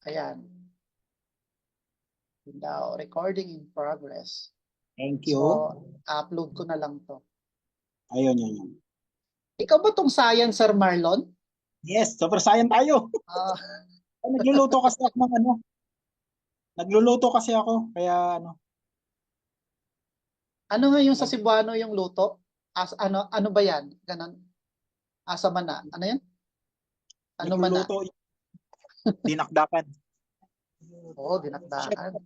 Ayan. Now, recording in progress. Thank you. So, upload ko na lang to. Ayun, yun. Ikaw ba tong science, Sir Marlon? Yes, super saiyan tayo. Ah, Nagluluto kasi ako ng ano. Nagluluto kasi ako, kaya ano. ano nga yung sa Cebuano yung luto? Ano ba yan? Ganon. Asa man na? Ano yan? Ano man na? Nagluluto, dinakdakan. Oo, dinakdakan.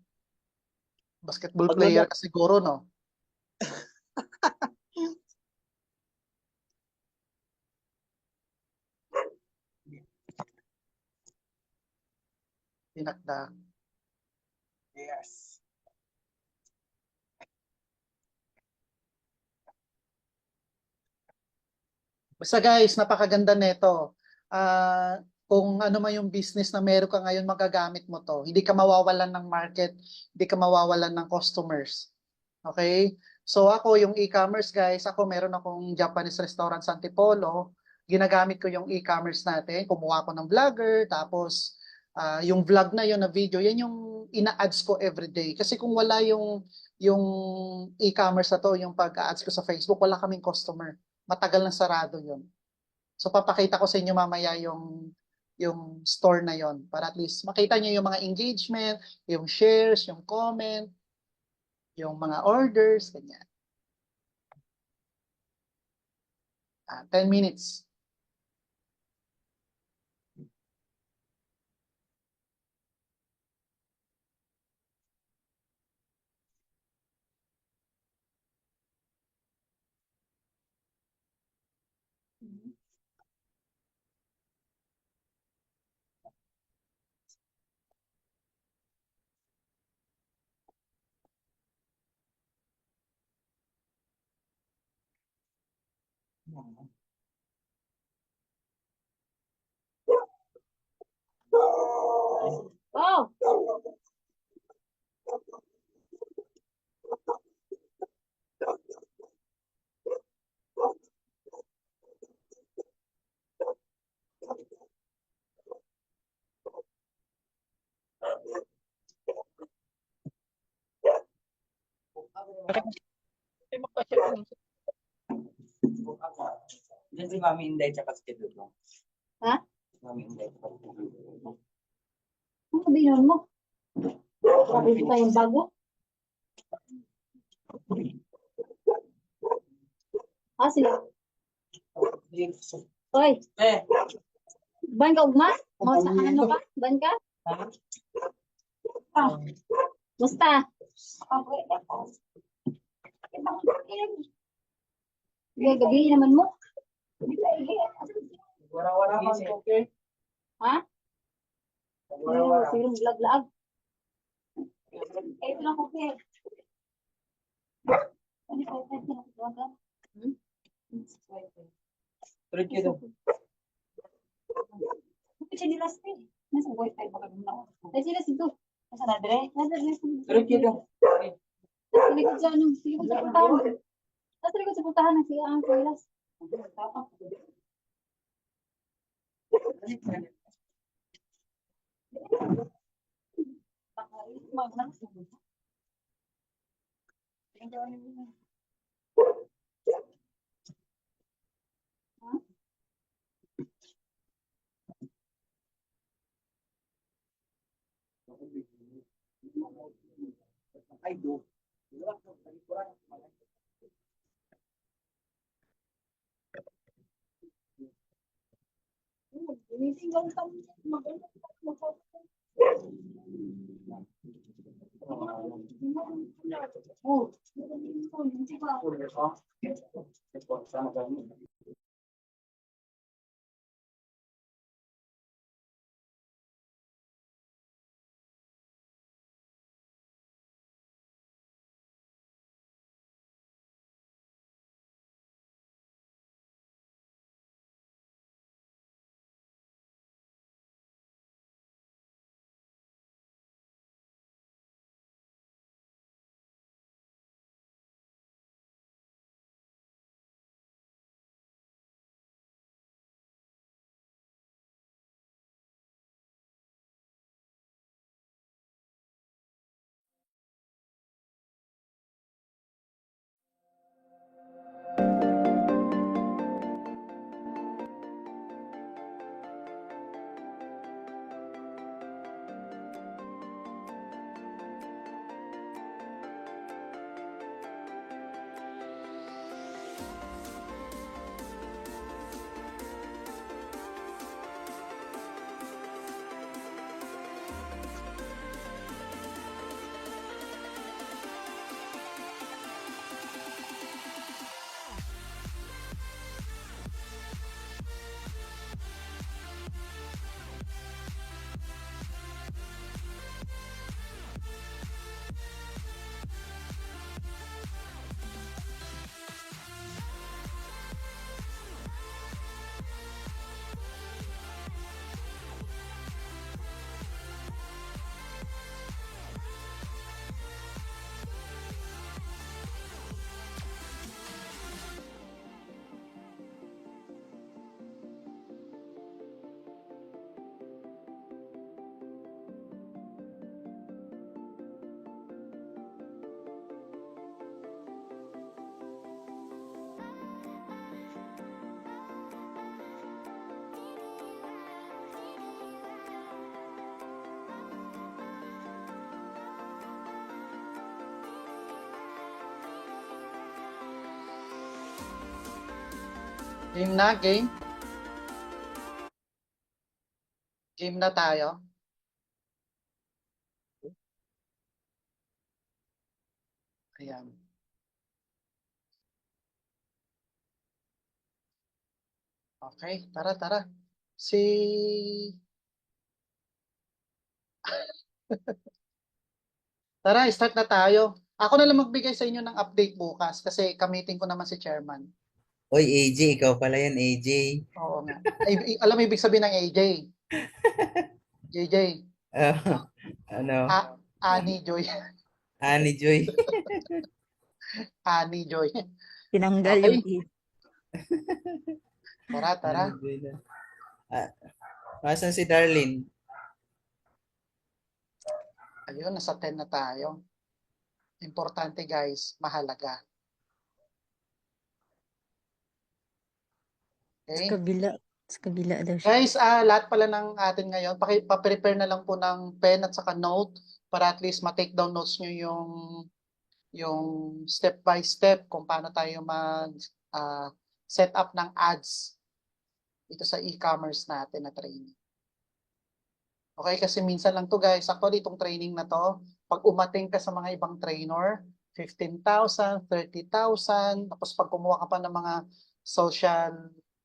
Basketball player Magluluto. ka siguro, no? Dinakdak. Yes. Basta guys, napakaganda nito. Kung ano man yung business na meron ka ngayon, magagamit mo to. Hindi ka mawawalan ng market, hindi ka mawawalan ng customers. Okay? So ako, yung e-commerce guys, ako meron akong Japanese restaurant sa Antipolo. Ginagamit ko yung e-commerce natin. Kumuha ko ng vlogger, tapos yung vlog na yun na video, yan yung ina-ads ko everyday. Kasi kung wala yung e-commerce na to, yung pag-ads ko sa Facebook, wala kaming customer. Matagal na sarado yun. So papakita ko sa inyo mamaya yung store na yon para at least makita niyo yung mga engagement, yung shares, yung comment, yung mga orders, ganyan. 10 minutes. Oh, Diyan si Mami Inday tsaka si Kidulong. ha? Mami Inday tsaka si Kidulong. Ano sabihin mo? Grabe ko tayong bago. Sila. Oy, Eh, ban ka ugma? Mo sa ano ka? Ban ka? Ah, musta? Gabi naman mo. wara-wara pa si okay. Ha? Wara-wara. Siguro maglag-lag. Ito lang ko kaya. Ano pa ito? Tuloy kayo doon. Bakit siya nilas eh? Nasa wifi baka gumawa. Ay sila sito. Nasa nadre? Tuloy kayo doon. Nasa likod sa ano? Sa likod sa putahan. Nasa likod sa putahan ng siya ang nilas. Ay, do. Oh, Game na, game. Game na tayo. Ayan. Okay, tara, tara. Si... Tara, start na tayo. Ako na lang magbigay sa inyo ng update bukas kasi kamitin ko naman si chairman. Oy, AJ, ikaw pala yan, AJ. Oo nga. Alam mo ibig sabihin ng AJ? JJ. Ah, ano? Ani Joy. Ani Joy. Ani Joy. Tinanggal Okay. yung E. Tara, tara. Ani Joy na. Nasaan si Darlene? Ayun, nasa 10 na tayo. Importante guys, mahalaga. Sa Okay? kabila. Sa kabila daw siya. Guys, lahat pala ng atin ngayon, pa-prepare na lang po ng pen at saka note para at least ma-take down notes nyo yung step by step kung paano tayo mag set up ng ads dito sa e-commerce natin na training. Okay, kasi minsan lang to guys, actually itong training na to, pag umating ka sa mga ibang trainer, 15,000, 30,000, tapos pag kumuha ka pa ng mga social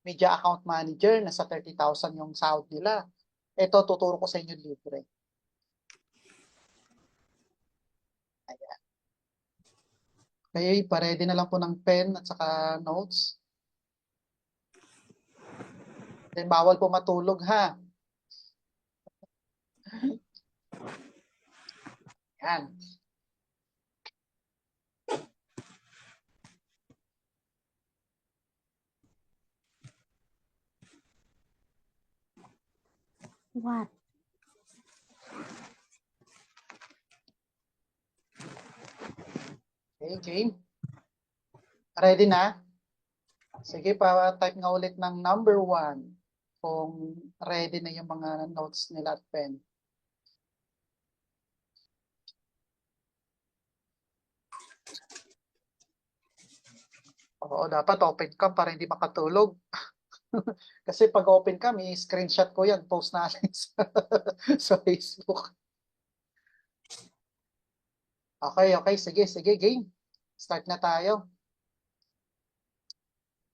media account manager, nasa 30,000 yung sahod nila. Ito, tuturo ko sa inyo libre. Ayan. Okay, pa-ready na lang po ng pen at saka notes. Then, bawal po matulog ha. Yan. What? Okay, game. Ready na? Sige, pa-type nga ulit ng number 1 kung ready na yung mga notes nila at pen. Oo, dapat open cam para hindi makatulog. Kasi pag open cam, i-screenshot ko yan, post natin sa Facebook. Okay, okay. Sige, sige, game. Start na tayo.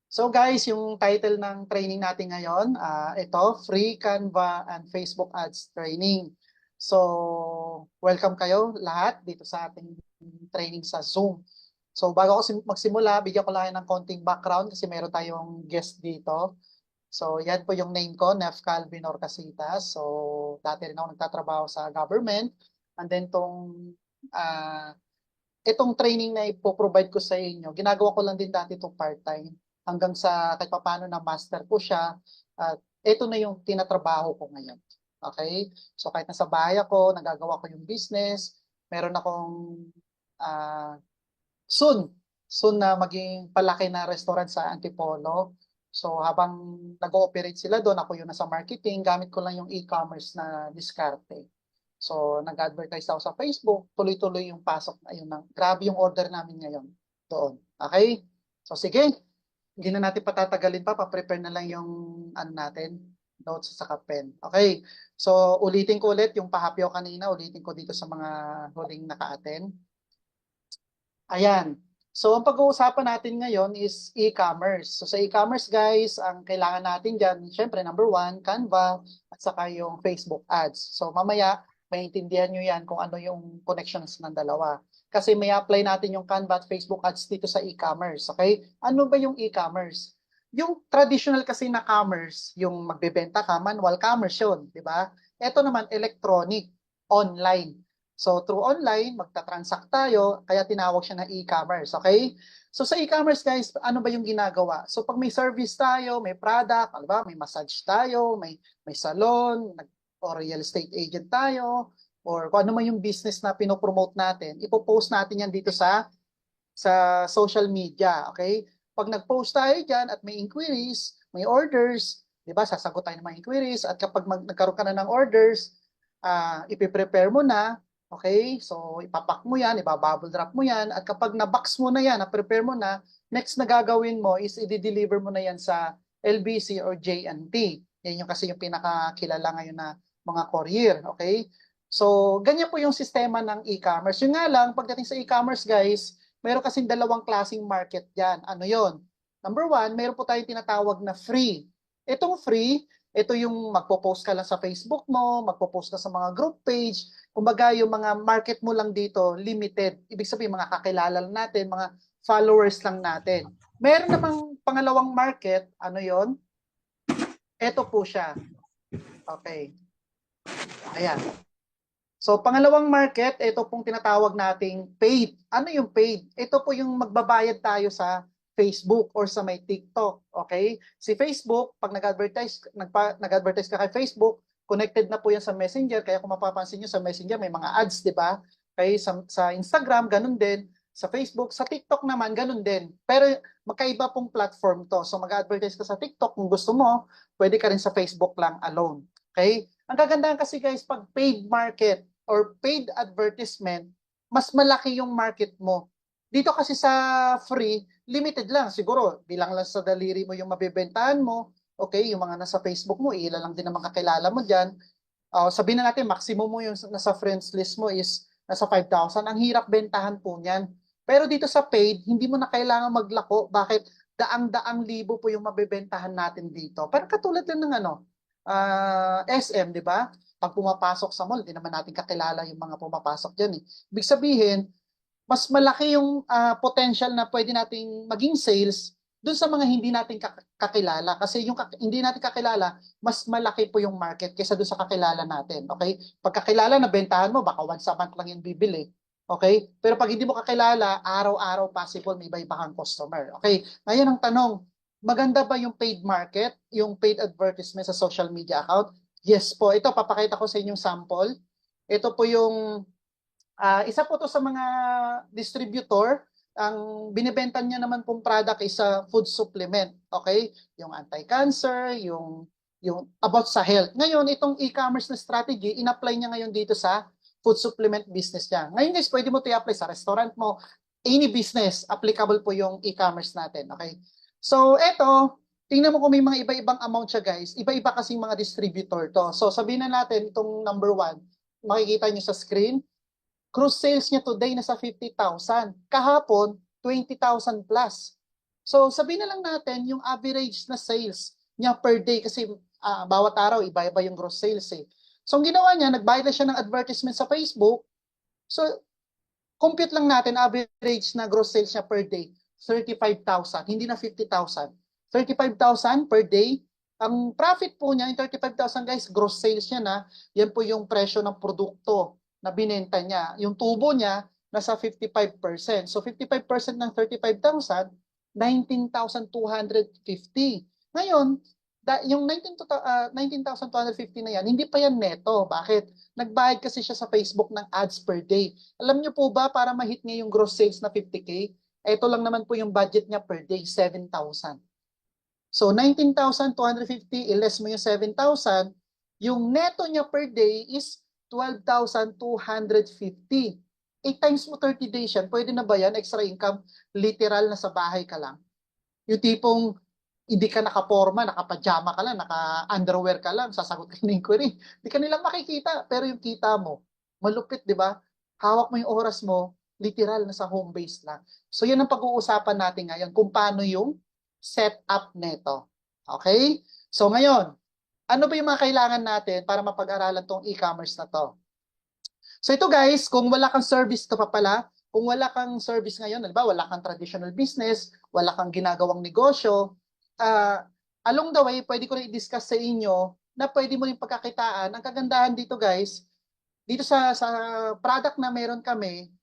So guys, yung title ng training natin ngayon, ito, Free Canva and Facebook Ads Training. So, welcome kayo lahat dito sa ating training sa Zoom. So, bago ako magsimula, bigyan ko lang ng konting background kasi meron tayong guest dito. So, yan po yung name ko, Nef Calvin Orcasitas. So, dati rin ako nagtatrabaho sa government. And then, itong training na ipoprovide ko sa inyo, ginagawa ko lang din dati itong part-time hanggang sa kahit paano na master ko siya. At ito na yung tinatrabaho ko ngayon. Okay? So, kahit nasa bahay ako, nagagawa ko yung business, meron akong soon na maging palaki na restaurant sa Antipolo. So habang nag-ooperate sila doon, ako yung nasa marketing, gamit ko lang yung e-commerce na diskarte. So nag-advertise ako sa Facebook, tuloy-tuloy yung pasok na yun. Grabe yung order namin ngayon doon. Okay? So sige, hindi na natin patatagalin pa, pa-prepare na lang yung natin, notes sa pen. Okay? So ulitin ko ulit yung pahapyaw kanina, ulitin ko dito sa mga huling naka-attend. Ayan. So, ang pag-uusapan natin ngayon is e-commerce. So, sa e-commerce, guys, ang kailangan natin dyan, syempre, number 1, Canva, at saka yung Facebook ads. So, mamaya, maintindihan nyo yan kung ano yung connections ng dalawa. Kasi may apply natin yung Canva at Facebook ads dito sa e-commerce. Okay? Ano ba yung e-commerce? Yung traditional kasi na commerce, yung magbebenta ka, manual commerce yun, di ba? Ito naman, electronic, online. So, through online, magta-transact tayo, kaya tinawag siya na e-commerce, okay? So, sa e-commerce, guys, ano ba yung ginagawa? So, pag may service tayo, may product, ba? May massage tayo, may salon, or real estate agent tayo, or kung ano man yung business na pinopromote natin, ipopost natin yan dito sa social media, okay? Pag nag-post tayo dyan at may inquiries, may orders, di ba? Sasagot tayo ng mga inquiries, at kapag nagkaroon ka na ng orders, ipiprepare mo na. Okay, so ipapak mo yan, ibabubble wrap mo yan, at kapag na-box mo na yan, na-prepare mo na, next na gagawin mo is i-deliver mo na yan sa LBC or J&T. Yan yung kasi yung pinakakilala ngayon na mga courier, okay? So, ganyan po yung sistema ng e-commerce. Yung nga lang, pagdating sa e-commerce, guys, meron kasing dalawang klaseng market dyan. Ano yon? Number one, meron po tayong tinatawag na free. Itong free, ito yung magpo-post ka lang sa Facebook mo, magpo-post ka sa mga group page. Kumbaga, yung mga market mo lang dito, limited. Ibig sabihin, mga kakilala lang natin, mga followers lang natin. Meron namang pangalawang market, ano yon? Ito po siya. Okay. Ayan. So, pangalawang market, ito pong tinatawag nating paid. Ano yung paid? Ito po yung magbabayad tayo sa Facebook or sa may TikTok. Okay? Si Facebook, pag nag-advertise ka kay Facebook, connected na po yan sa Messenger. Kaya kung mapapansin nyo sa Messenger, may mga ads, di ba? Okay? Sa Instagram, ganun din. Sa Facebook, sa TikTok naman, ganun din. Pero magkaiba pong platform to. So, mag-advertise ka sa TikTok kung gusto mo, pwede ka rin sa Facebook lang alone. Okay? Ang kagandahan kasi guys, pag paid market or paid advertisement, mas malaki yung market mo. Dito kasi sa free, limited lang. Siguro, bilang lang sa daliri mo yung mabibentahan mo. Okay, yung mga nasa Facebook mo, ilan lang din ang makakilala mo dyan. Sabihin na natin, maximum mo yung nasa friends list mo is nasa 5,000. Ang hirap bentahan po niyan. Pero dito sa paid, hindi mo na kailangan maglako. Bakit? Daang-daang libo po yung mabibentahan natin dito. Parang katulad lang ng SM, di ba? Pag pumapasok sa mall, hindi naman natin kakilala yung mga pumapasok dyan. Ibig sabihin, mas malaki yung potential na pwede nating maging sales dun sa mga hindi natin kakilala. Kasi yung hindi natin kakilala, mas malaki po yung market kaysa dun sa kakilala natin. Okay? Pag kakilala na bentahan mo, baka once a month lang yung bibili. Okay? Pero pag hindi mo kakilala, araw-araw possible may iba-iba kang customer. Okay? Ngayon ang tanong, maganda ba yung paid market, yung paid advertisement sa social media account? Yes po. Ito, papakita ko sa inyong sample. Ito po yung, isa po to sa mga distributor. Ang binibenta niya naman pong product is a food supplement. Okay? Yung anti-cancer, yung about sa health. Ngayon, itong e-commerce na strategy, in-apply niya ngayon dito sa food supplement business niya. Ngayon guys, pwede mo ito i-apply sa restaurant mo, any business, applicable po yung e-commerce natin. Okay? So, eto, tingnan mo kung may mga iba-ibang amount siya guys. Iba-iba kasing mga distributor to. So, sabihin na natin itong number 1, makikita nyo sa screen, cruise sales niya today nasa 50,000. Kahapon, 20,000 plus. So, sabihin na lang natin yung average na sales niya per day kasi bawat araw, iba-iba yung gross sales eh. So, ang ginawa niya, nagbayad na siya ng advertisement sa Facebook. So, compute lang natin, average na gross sales niya per day, 35,000, hindi na 50,000. 35,000 per day. Ang profit po niya, yung 35,000 guys, gross sales niya na, yan po yung presyo ng produkto na binenta niya. Yung tubo niya, nasa 55%. So 55% ng 35,000, 19,250. Ngayon, yung 19,250 na yan, hindi pa yan neto. Bakit? Nagbayad kasi siya sa Facebook ng ads per day. Alam niyo po ba, para ma-hit niya yung gross sales na 50K, ito lang naman po yung budget niya per day, 7,000. So, 19,250, i-less mo yung 7,000, yung neto niya per day is 12,250. 8 times mo 30 days yan, pwede na ba yan? Extra income, literal na sa bahay ka lang. Yung tipong, hindi ka nakaporma, nakapajama ka lang, naka-underwear ka lang, sasagot ka ng inquiry. Hindi ka nilang makikita, pero yung kita mo, malupit, di ba? Hawak mo yung oras mo, literal, nasa home base lang. So, yan ang pag-uusapan natin ngayon, kung paano yung setup neto. Okay? So, ngayon, ano ba yung mga kailangan natin para mapag-aralan tong e-commerce na to? So, ito guys, kung wala kang service ka pa pala, kung wala kang service ngayon, diba, wala kang traditional business, wala kang ginagawang negosyo, along the way, pwede ko na i-discuss sa inyo na pwede mo rin pagkakitaan. Ang kagandahan dito guys, dito sa product na meron kami,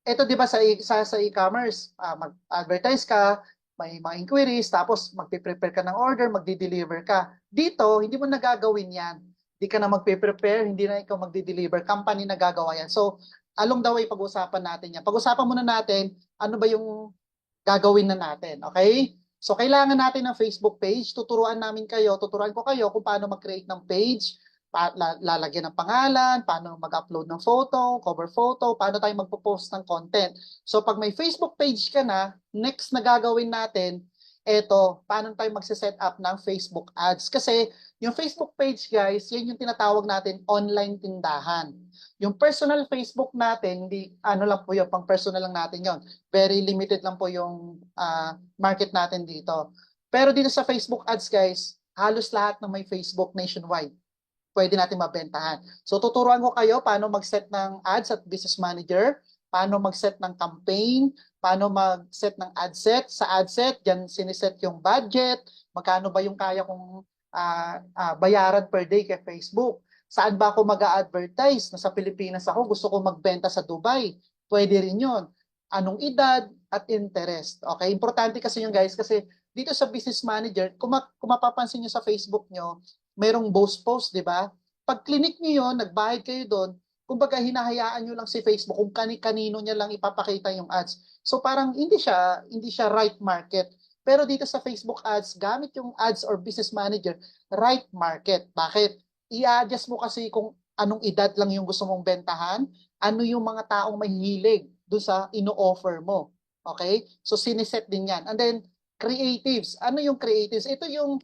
ito di ba sa e-commerce, mag-advertise ka, may mga inquiries, tapos magpe-prepare ka ng order, magdi-deliver ka. Dito, hindi mo nagagawin yan. Hindi ka na magpe-prepare, hindi na ikaw magdi-deliver. Company na gagawa yan. So, along the way, pag-usapan natin yan. Pag-usapan muna natin, ano ba yung gagawin na natin. Okay? So, kailangan natin ng Facebook page. Tuturuan ko kayo kung paano mag-create ng page, lalagyan ng pangalan, paano mag-upload ng photo, cover photo, paano tayo magpo-post ng content. So, pag may Facebook page ka na, next na gagawin natin Eto, paano tayo magse-set up ng Facebook ads? Kasi yung Facebook page, guys, yan yung tinatawag natin online tindahan. Yung personal Facebook natin, hindi, ano lang po yun, pang personal lang natin yon. Very limited lang po yung market natin dito. Pero dito sa Facebook ads, guys, halos lahat ng may Facebook nationwide, pwede natin mabentahan. So tuturuan ko kayo paano mag-set ng ads at business manager, paano mag-set ng campaign, paano mag-set ng ad set. Sa ad set, dyan siniset yung budget, magkano ba yung kaya kong bayaran per day kay Facebook. Saan ba ako mag-a-advertise? Nasa Pilipinas ako, gusto ko magbenta sa Dubai. Pwede rin yun. Anong edad at interest. Okay, importante kasi yung guys, kasi dito sa business manager, kung mapapansin nyo sa Facebook nyo, mayroong post, di ba? Pag clinic nyo yun, nagbayad kayo doon, kumbaga hinahayaan nyo lang si Facebook kung kanino niya lang ipapakita yung ads. So parang hindi siya right market. Pero dito sa Facebook ads, gamit yung ads or business manager, right market. Bakit? I-adjust mo kasi kung anong edad lang yung gusto mong bentahan, ano yung mga taong mahihilig doon sa ino-offer mo. Okay? So siniset din yan. And then, creatives. Ano yung creatives? Ito yung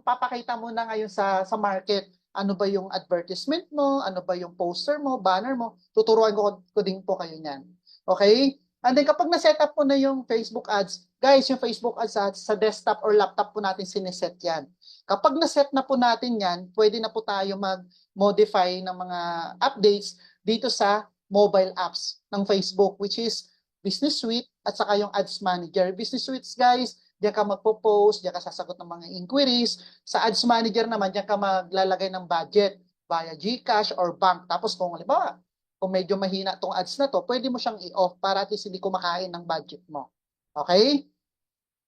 papakita mo na ngayon sa market. Ano ba yung advertisement mo? Ano ba yung poster mo? Banner mo? Tuturuan ko din po kayo niyan. Okay? And then kapag na-set up mo na yung Facebook ads, guys, yung Facebook ads sa desktop or laptop po natin siniset yan. Kapag na-set na po natin yan, pwede na po tayo mag-modify ng mga updates dito sa mobile apps ng Facebook, which is Business Suite at saka yung Ads Manager. Business Suites, guys, diyan ka magpo-post, diyan ka sasagot ng mga inquiries. Sa Ads Manager naman, diyan ka maglalagay ng budget via GCash or bank. Tapos kung halimbawa, kung medyo mahina tong ads na to, pwede mo siyang i-off para at least hindi kumakain ng budget mo. Okay?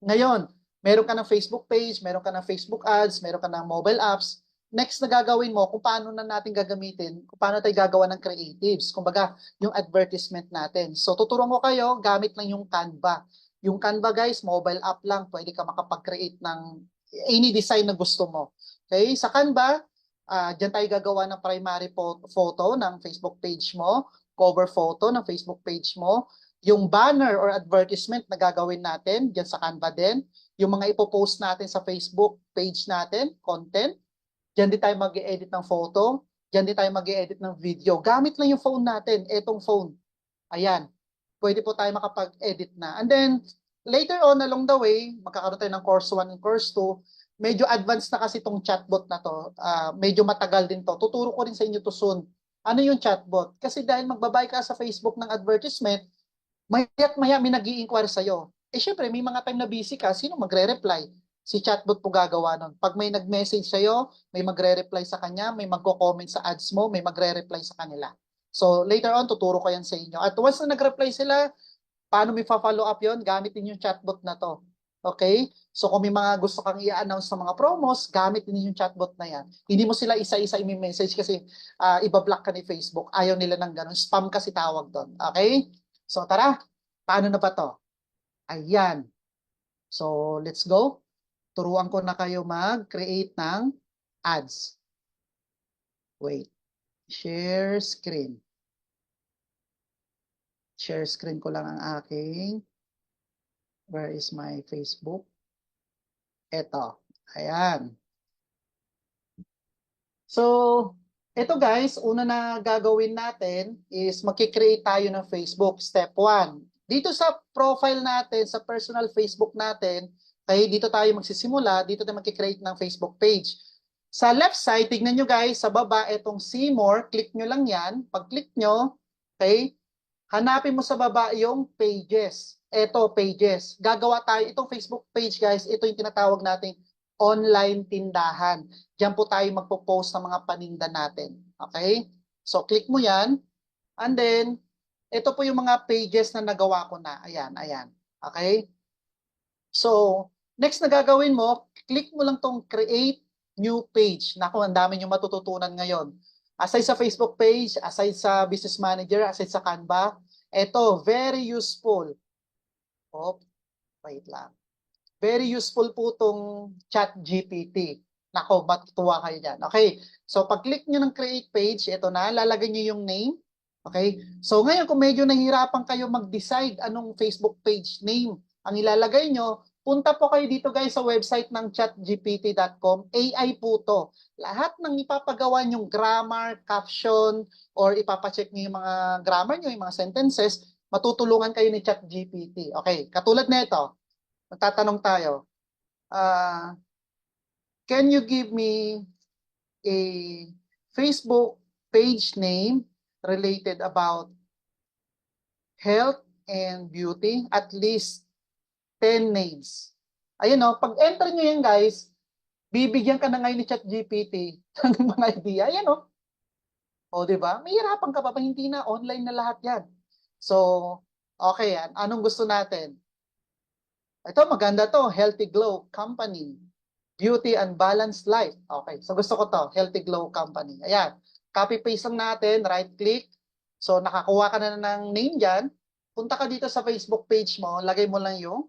Ngayon, meron ka ng Facebook page, meron ka ng Facebook ads, meron ka ng mobile apps. Next na gagawin mo, kung paano na natin gagamitin, kung paano tayo gagawa ng creatives. Kumbaga, yung advertisement natin. So, tuturuan ko kayo, gamit lang yung Canva. Yung Canva, guys, mobile app lang. Pwede ka makapag-create ng any design na gusto mo. Okay? Sa Canva, dyan tayo gagawa ng primary photo ng Facebook page mo, cover photo ng Facebook page mo, yung banner or advertisement na gagawin natin, dyan sa Canva din, yung mga ipopost natin sa Facebook page natin, content, dyan din tayo mag-i-edit ng photo, dyan din tayo mag-i-edit ng video. Gamit lang yung phone natin, etong phone. Ayan, pwede po tayo makapag-edit na. And then, later on along the way, magkakaroon tayo ng course 1 and course 2, medyo advanced na kasi itong chatbot na to. Medyo matagal din to. Tuturo ko rin sa inyo to soon. Ano yung chatbot? Kasi dahil magbabay ka sa Facebook ng advertisement, maya't maya may nag-i-inquire sa'yo. Eh syempre, may mga time na busy ka, sino magre-reply? Si chatbot po gagawa nun. Pag may nag-message sa'yo, may magre-reply sa kanya, may magko-comment sa ads mo, may magre-reply sa kanila. So later on, tuturo ko yan sa inyo. At once na nag-reply sila, paano may follow up yon? Gamit din yung chatbot na to. Okay? So kung may mga gusto kang i-announce sa mga promos, gamit din yung chatbot na yan. Hindi mo sila isa-isa i-message kasi ibablock ka ni Facebook. Ayaw nila ng ganun. Spam kasi tawag doon. Okay? So tara, paano na ba to? Ayan. So let's go. Turuan ko na kayo mag-create ng ads. Wait. Share screen. Share screen ko lang ang aking. Where is my Facebook? Eto. Ayan. So, ito guys, una na gagawin natin is magkikreate tayo ng Facebook. Step 1. Dito sa profile natin, sa personal Facebook natin, okay, dito tayo magsisimula, dito tayo magkikreate ng Facebook page. Sa left side, tignan nyo guys, sa baba, itong see more, click nyo lang yan. Pag-click nyo, okay, hanapin mo sa baba yung pages. Ito, pages. Gagawa tayo, itong Facebook page guys, ito yung tinatawag nating online tindahan. Diyan po tayo magpo-post ng mga paninda natin. Okay? So, click mo yan. And then, ito po yung mga pages na nagawa ko na. Ayan, ayan. Okay? So, next na gagawin mo, click mo lang tong create new page. Naku, ang dami nyo matututunan ngayon. Aside sa Facebook page, aside sa Business Manager, aside sa Canva, ito, very useful. Oh, wait lang. Very useful po itong ChatGPT. Nako, matutuwa kayo dyan. Okay, so pag-click nyo ng create page, ito na, lalagay nyo yung name. Okay, so ngayon kung medyo nahihirapan kayo mag-decide anong Facebook page name ang ilalagay nyo, punta po kayo dito guys sa website ng chatgpt.com. AI po to. Lahat ng ipapagawa nyong grammar, caption, or ipapacheck nyo yung mga grammar nyo, yung mga sentences, matutulungan kayo ni ChatGPT. Okay, katulad na ito. Magtatanong tayo. Can you give me a Facebook page name related about health and beauty? At least 10 names. Ayun o, pag enter nyo yan guys, bibigyan ka na ngayon ni ChatGPT ng mga idea. Ayan o. O, di ba? Mahirapan ka pa ba? Hindi na. Online na lahat yan. So, okay yan. Anong gusto natin? Ito, maganda to. Healthy Glow Company. Beauty and Balanced Life. Okay. So, gusto ko to. Healthy Glow Company. Ayan. Copy-paste lang natin. Right-click. So, nakakuha ka na ng name dyan. Punta ka dito sa Facebook page mo. Lagay mo lang yung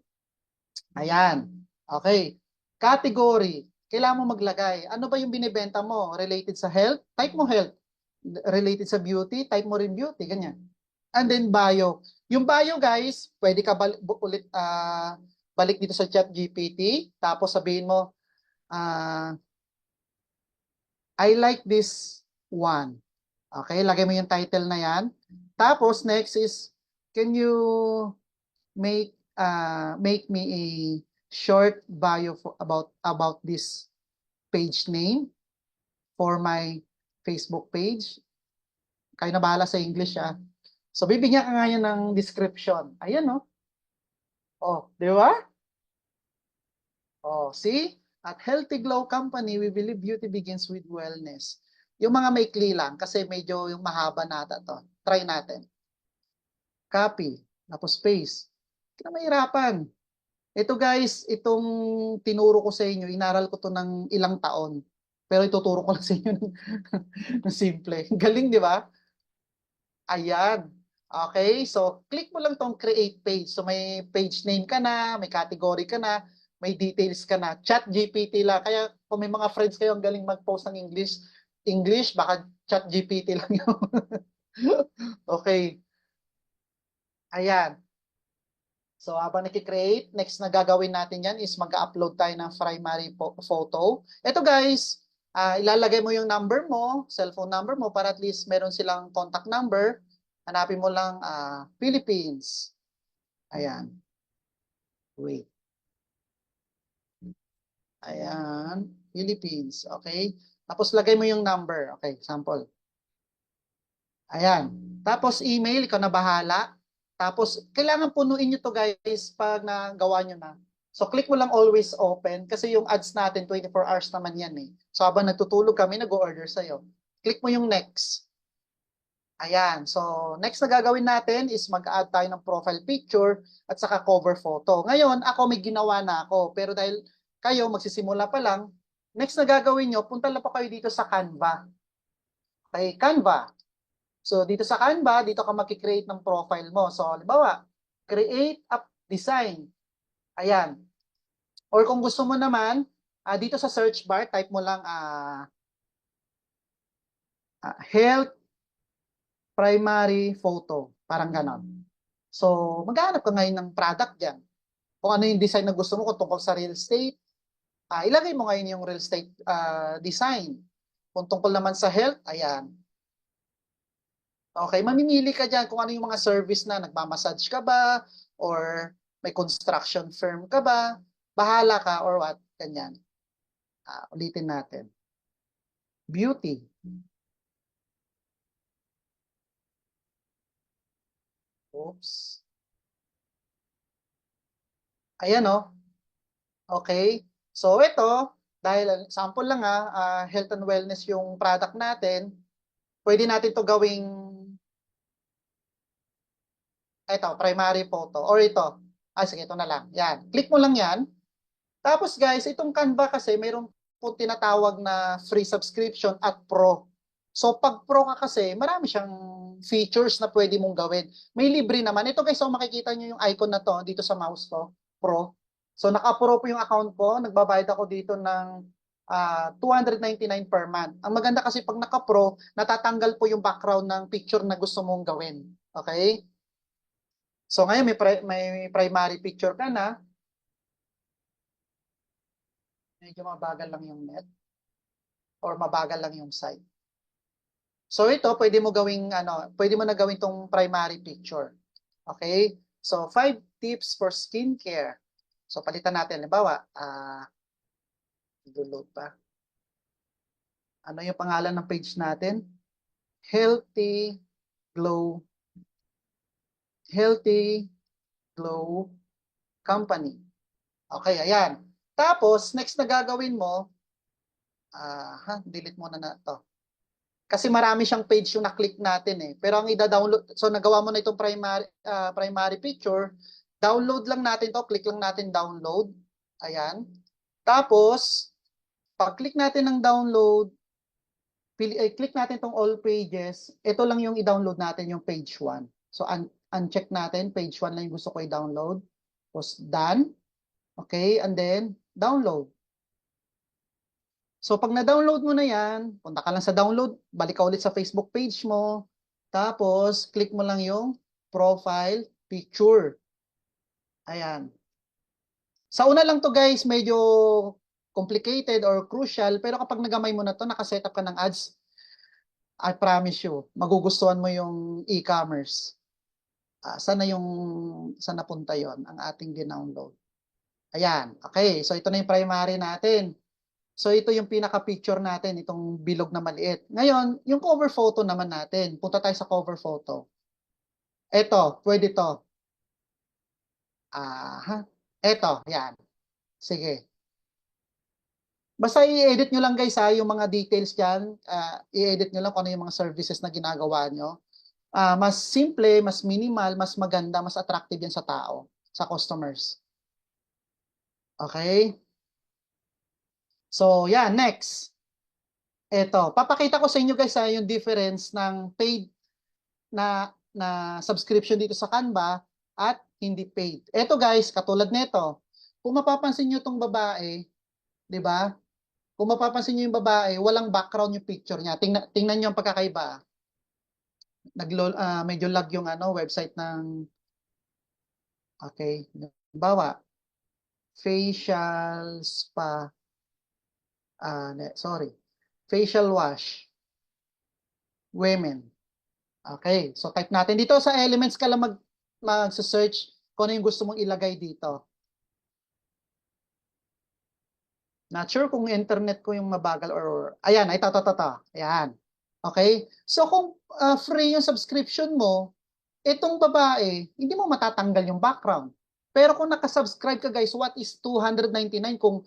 ayan. Okay. Category. Kailangan mo maglagay. Ano ba yung binibenta mo? Related sa health? Type mo health. Related sa beauty? Type mo rin beauty. Ganyan. And then bio. Yung bio guys, pwede ka balik dito sa ChatGPT. Tapos sabihin mo, I like this one. Okay. Lagay mo yung title na yan. Tapos next is, can you make me a short bio about this page name for my Facebook page. Kayo na bahala sa English ah. So bibigyan ka ngayon ng description. Ayan no. Oh, di ba? Oh, see? At Healthy Glow Company, we believe beauty begins with wellness. Yung mga maikli lang kasi medyo yung mahaba nata to. Try natin. Copy, tapos paste. Hindi na mahirapan. Ito guys, itong tinuro ko sa inyo, inaral ko to ng ilang taon. Pero ituturo ko lang sa inyo ng simple. Galing, di ba? Ayan. Okay, so click mo lang tong create page. So may page name ka na, may category ka na, may details ka na. ChatGPT lang. Kaya kung may mga friends kayo ang galing mag-post ng English, baka ChatGPT lang yun. Okay. Ayan. So habang nakikreate, next na gagawin natin yan is mag-upload tayo ng primary photo. Ito guys, ilalagay mo yung number mo, cellphone number mo para at least meron silang contact number. Hanapin mo lang Philippines. Ayan. Wait. Ayan. Philippines. Okay. Tapos lagay mo yung number. Okay, sample. Ayan. Tapos email, ikaw na bahala. Tapos, kailangan punuin nyo to guys pag nagawa nyo na. So, click mo lang always open kasi yung ads natin 24 hours naman yan eh. So, habang nagtutulog kami, nag-order sa'yo. Click mo yung next. Ayan. So, next na gagawin natin is mag-add tayo ng profile picture at saka cover photo. Ngayon, ako may ginawa na ako. Pero dahil kayo magsisimula pa lang, next na gagawin nyo, punta lang pa kayo dito sa Canva. Okay, Canva. So, dito sa Canva, dito ka mag-create ng profile mo. So, halimbawa, create a design. Ayan. Or kung gusto mo naman, dito sa search bar, type mo lang health primary photo. Parang ganon. So, maghanap ka ngayon ng product dyan. Kung ano yung design na gusto mo, kung tungkol sa real estate, ilagay mo ngayon yung real estate design. Kung tungkol naman sa health, ayan. Okay, mamimili ka dyan kung ano yung mga service na nagmamassage ka ba or may construction firm ka ba, bahala ka or what, ganyan. Ulitin natin. Beauty. Oops. Ayan o. Okay. So ito, dahil sample lang health and wellness yung product natin, pwede natin to gawing ito, primary photo. Or ito. Sige, ito na lang. Yan. Click mo lang yan. Tapos guys, itong Canva kasi mayroong po tinatawag na free subscription at pro. So pag pro ka kasi, marami siyang features na pwede mong gawin. May libre naman. Ito guys, makikita nyo yung icon na to dito sa mouse ko. Pro. So naka-pro po yung account ko. Nagbabayad ako dito ng 299 per month. Ang maganda kasi pag naka-pro, natatanggal po yung background ng picture na gusto mong gawin. Okay? So ngayon may primary picture ka na. Medyo mabagal lang yung net or mabagal lang yung site. So ito, pwede mo na gawing tong primary picture. Okay? So 5 tips for skincare. So palitan natin, halimbawa, load pa. Ano yung pangalan ng page natin? Healthy Glow Company. Okay, ayan. Tapos, next na gagawin mo, delete muna na to. Kasi marami siyang page yung na-click natin eh. Pero ang ida-download, so nagawa mo na itong primary picture, download lang natin to, click lang natin download. Ayan. Tapos, pag-click natin ng download, click natin tong all pages, ito lang yung i-download natin, yung page 1. So, uncheck natin, page 1 lang yung gusto ko i-download. Tapos, done. Okay, and then, download. So, pag na-download mo na yan, punta ka lang sa download, balik ka ulit sa Facebook page mo, tapos, click mo lang yung profile picture. Ayan. Sa una lang to guys, medyo complicated or crucial, pero kapag nagamay mo na to, nakasetup ka ng ads, I promise you, magugustuhan mo yung e-commerce. Saan napunta yon ang ating ginownload? Ayan, okay. So ito na yung primary natin. So ito yung pinaka-picture natin, itong bilog na maliit. Ngayon, yung cover photo naman natin. Punta tayo sa cover photo. Ito, pwede to. Ito, yan. Sige. Basta i-edit nyo lang guys yung mga details dyan. I-edit nyo lang kung ano yung mga services na ginagawa nyo. Mas simple, mas minimal, mas maganda, mas attractive yan sa tao, sa customers. Okay? So, yeah, next. Ito, papakita ko sa inyo guys yung difference ng paid na subscription dito sa Canva at hindi paid. Ito guys, katulad nito. Kung mapapansin nyo itong babae, di ba? Kung mapapansin nyo yung babae, walang background yung picture niya. Tingnan nyo ang pagkakaiba. Medyo lag yung website ng okay, bawa facial spa facial wash women. Okay, so type natin dito sa elements ka lang mag-search kung ano yung gusto mong ilagay dito. Not sure kung internet ko yung mabagal or ayan, ito. Ayan. Okay? So kung free yung subscription mo, itong babae, hindi mo matatanggal yung background. Pero kung nakasubscribe ka guys, what is 299 kung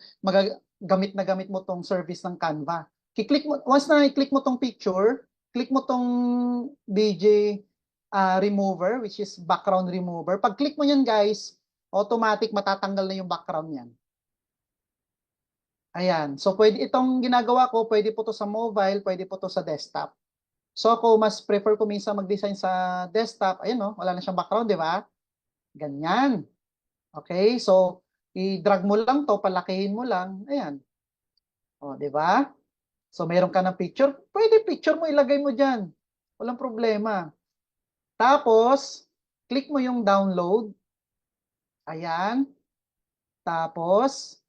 gamit na gamit mo tong service ng Canva? Kiklik mo, once na i-click mo tong picture, click mo tong DJ remover, which is background remover. Pag click mo yan guys, automatic matatanggal na yung background yan. Ayan. So, pwede itong ginagawa ko, pwede po to sa mobile, pwede po to sa desktop. So, ako mas prefer ko minsan mag-design sa desktop. Ayan, no? Wala na siyang background, di ba? Ganyan. Okay? So, i-drag mo lang to, palakihin mo lang. Ayan. O, di ba? So, meron ka ng picture. Pwede picture mo, ilagay mo dyan. Walang problema. Tapos, click mo yung download. Ayan. Tapos,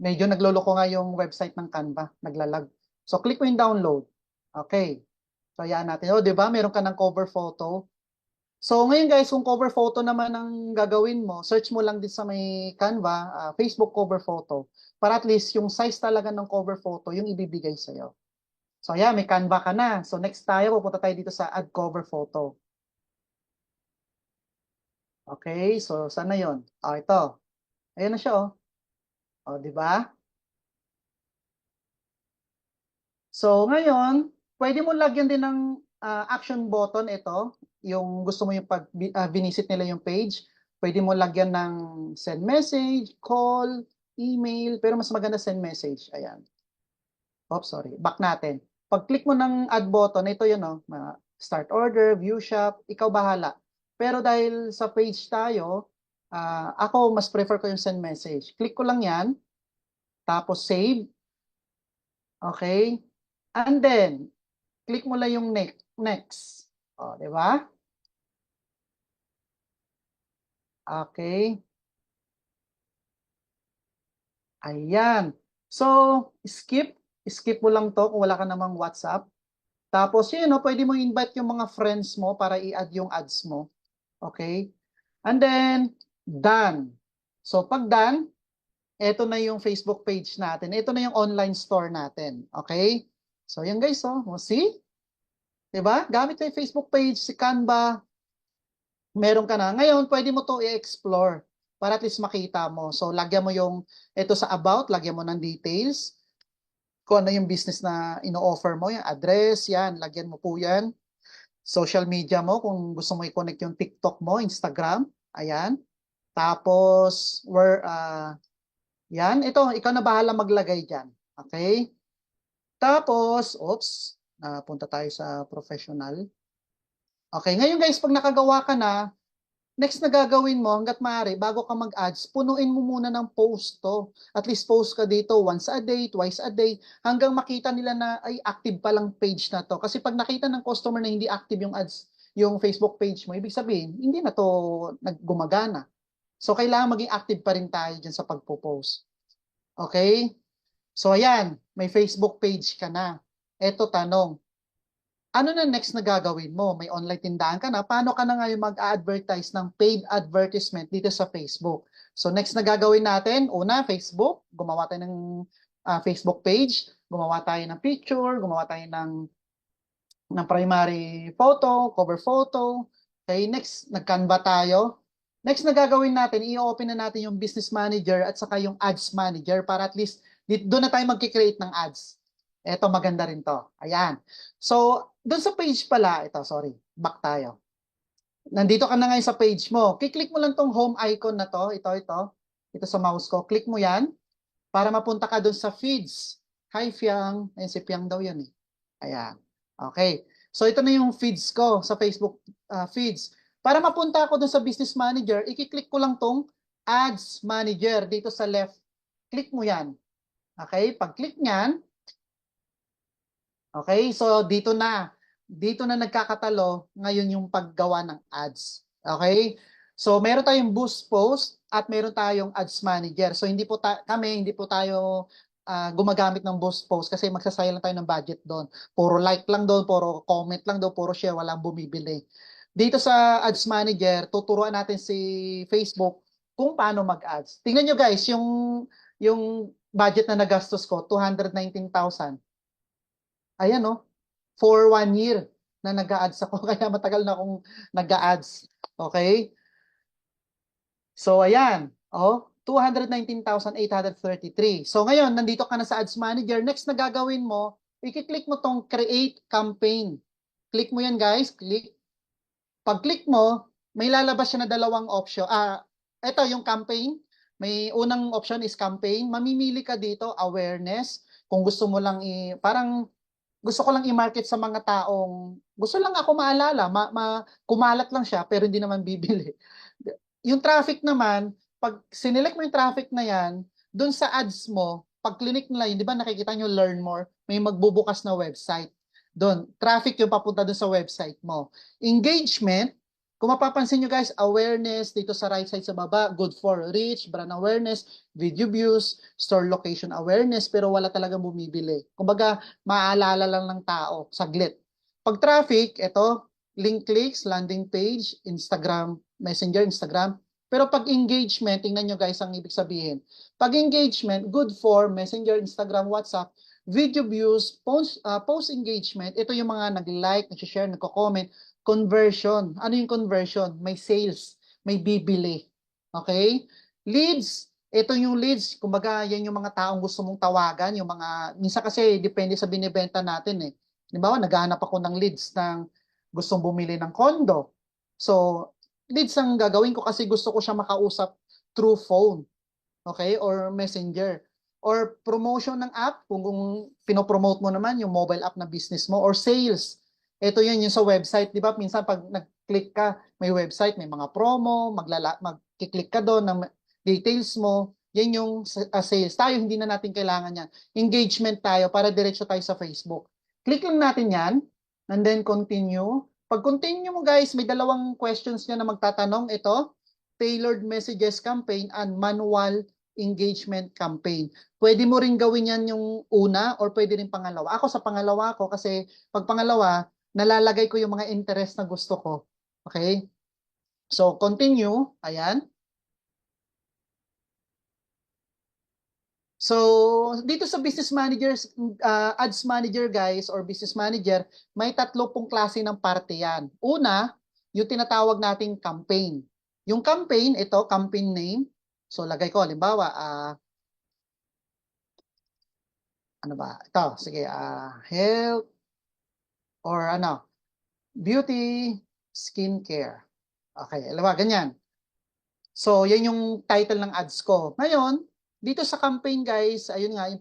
medyo nagloloko nga yung website ng Canva, naglalag. So, click mo yung download. Okay. So, ayan natin. O, di ba? Meron ka ng cover photo. So, ngayon guys, kung cover photo naman ang gagawin mo, search mo lang din sa may Canva, Facebook cover photo, para at least yung size talaga ng cover photo, yung ibibigay sa'yo. So, ayan, may Canva ka na. So, next tayo, pupunta tayo dito sa add cover photo. Okay, so, saan na yun? Ito. Ayan na siya, di ba? So, ngayon, pwede mo lagyan din ng action button ito, yung gusto mo yung pag visit nila yung page. Pwede mo lagyan ng send message, call, email, pero mas maganda send message. Ayan. Oops, sorry. Back natin. Pag click mo ng add button, ito yun, start order, view shop, ikaw bahala. Pero dahil sa page tayo, ako mas prefer ko yung send message. Click ko lang yan, tapos save. Okay? And then, click mo lang yung next. Di ba? Okay. Ayan. So, skip mo lang to kung wala ka namang WhatsApp. Tapos, yun, no, pwede mo invite yung mga friends mo para i-add yung ads mo. Okay? And then, done. So, pag done, ito na yung Facebook page natin. Ito na yung online store natin. Okay? So, yan guys, oh. See? Diba? Gamit ko yung Facebook page, si Canva, meron ka na. Ngayon, pwede mo to i-explore para at least makita mo. So, lagyan mo yung, ito sa about, lagyan mo ng details. Kung ano yung business na ino-offer mo, yung address, yan, lagyan mo po yan. Social media mo, kung gusto mo i-connect yung TikTok mo, Instagram, ayan. Tapos, yan, ito, ikaw na bahala maglagay dyan. Okay? Tapos, punta tayo sa professional. Okay, ngayon guys, pag nakagawa ka na, next na gagawin mo, hanggat maaari, bago ka mag-ads, punuin mo muna ng post to. At least post ka dito once a day, twice a day, hanggang makita nila na ay active pa lang page na to. Kasi pag nakita ng customer na hindi active yung ads, yung Facebook page mo, ibig sabihin, hindi na to naggumagana. So, kailangan maging active pa rin tayo dyan sa pagpo-post. Okay? So, ayan, may Facebook page ka na. Eto tanong, ano na next na gagawin mo? May online tindahan ka na, paano ka na ngayon mag-advertise ng paid advertisement dito sa Facebook? So next na gagawin natin, una, Facebook, gumawa tayo ng Facebook page, gumawa tayo ng picture, gumawa tayo ng primary photo, cover photo. Okay, next, nag-Canva tayo. Next na gagawin natin, i-open na natin yung business manager at saka yung ads manager para at least doon na tayo mag-create ng ads. Eto, maganda rin to. Ayan. So, doon sa page pala, back tayo. Nandito ka na ngayon sa page mo. Kiklik mo lang tong home icon na to, ito sa mouse ko. Click mo yan para mapunta ka doon sa feeds. Hi, Fiang. Ayun, si Fiang daw yan eh. Ayan. Okay. So, ito na yung feeds ko sa Facebook feeds. Para mapunta ako doon sa business manager, ikiklik ko lang tong ads manager dito sa left. Click mo yan. Okay. Pag-click nyan, okay, so dito na nagkakatalo ngayon yung paggawa ng ads. Okay? So meron tayong boost post at meron tayong ads manager. So hindi po tayo gumagamit ng boost post kasi magsasayang lang tayo ng budget doon. Puro like lang doon, puro comment lang doon, puro share, walang bumibili. Dito sa ads manager, tuturuan natin si Facebook kung paano mag-ads. Tingnan nyo guys, yung budget na nagastos ko, 219,000. Ayan, no? For 1 year na nag-a-ads ako. Kaya matagal na akong nag-a-ads. Okay? So, ayan. 219,833. So, ngayon, nandito ka na sa Ads Manager. Next na gagawin mo, i-click mo tong Create Campaign. Click mo yan, guys. Click. Pag-click mo, may lalabas siya na dalawang option. Ito, yung campaign. May unang option is campaign. Mamimili ka dito, awareness. Kung gusto mo lang parang gusto ko lang i-market sa mga taong gusto lang ako maalala, kumalat lang siya pero hindi naman bibili. Yung traffic naman, pag sinelect mo yung traffic na yan, dun sa ads mo, pag click nila yun, di ba nakikita nyo learn more, may magbubukas na website. Doon, traffic yung papunta dun sa website mo. Engagement, kung mapapansin nyo guys, awareness dito sa right side sa baba, good for reach, brand awareness, video views, store location awareness, pero wala talagang bumibili. Kumbaga, maaalala lang ng tao, saglit. Pag traffic, ito, link clicks, landing page, Instagram, Messenger, Instagram. Pero pag engagement, tingnan nyo guys ang ibig sabihin. Pag engagement, good for Messenger, Instagram, WhatsApp, video views, post engagement, ito yung mga nag-like, nag-share, nagko-comment, conversion. Ano yung conversion? May sales, may bibili. Okay? Leads, ito yung leads, kumbaga yan yung mga taong gusto mong tawagan, yung mga, minsan kasi depende sa binibenta natin eh. Diba, naghahanap ako ng leads ng gustong bumili ng condo. So, leads ang gagawin ko kasi gusto ko siya makausap through phone. Okay? Or messenger. Or promotion ng app, kung pinopromote mo naman yung mobile app na business mo, or sales. Ito yan yung sa website, di ba? Minsan pag nag-click ka, may website, may mga promo, mag-click ka doon ng details mo, yan yung sales. Tayo, hindi na natin kailangan yan. Engagement tayo para diretso tayo sa Facebook. Click lang natin yan, and then continue. Pag continue mo guys, may dalawang questions niya na magtatanong. Ito, tailored messages campaign and manual engagement campaign. Pwede mo rin gawin yan yung una or pwede rin pangalawa. Ako sa pangalawa ko kasi pag pangalawa, nalalagay ko yung mga interest na gusto ko. Okay? So, continue. Ayan. So, dito sa business managers, ads manager guys or business manager, may 3 pong klase ng parte yan. Una, yung tinatawag nating campaign. Yung campaign, ito, campaign name. So, lagay ko, halimbawa, ano ba? Ito, sige, health or ano, beauty, skincare. Okay, halimbawa, ganyan. So, yan yung title ng ads ko. Ngayon, dito sa campaign guys, ayun nga, yung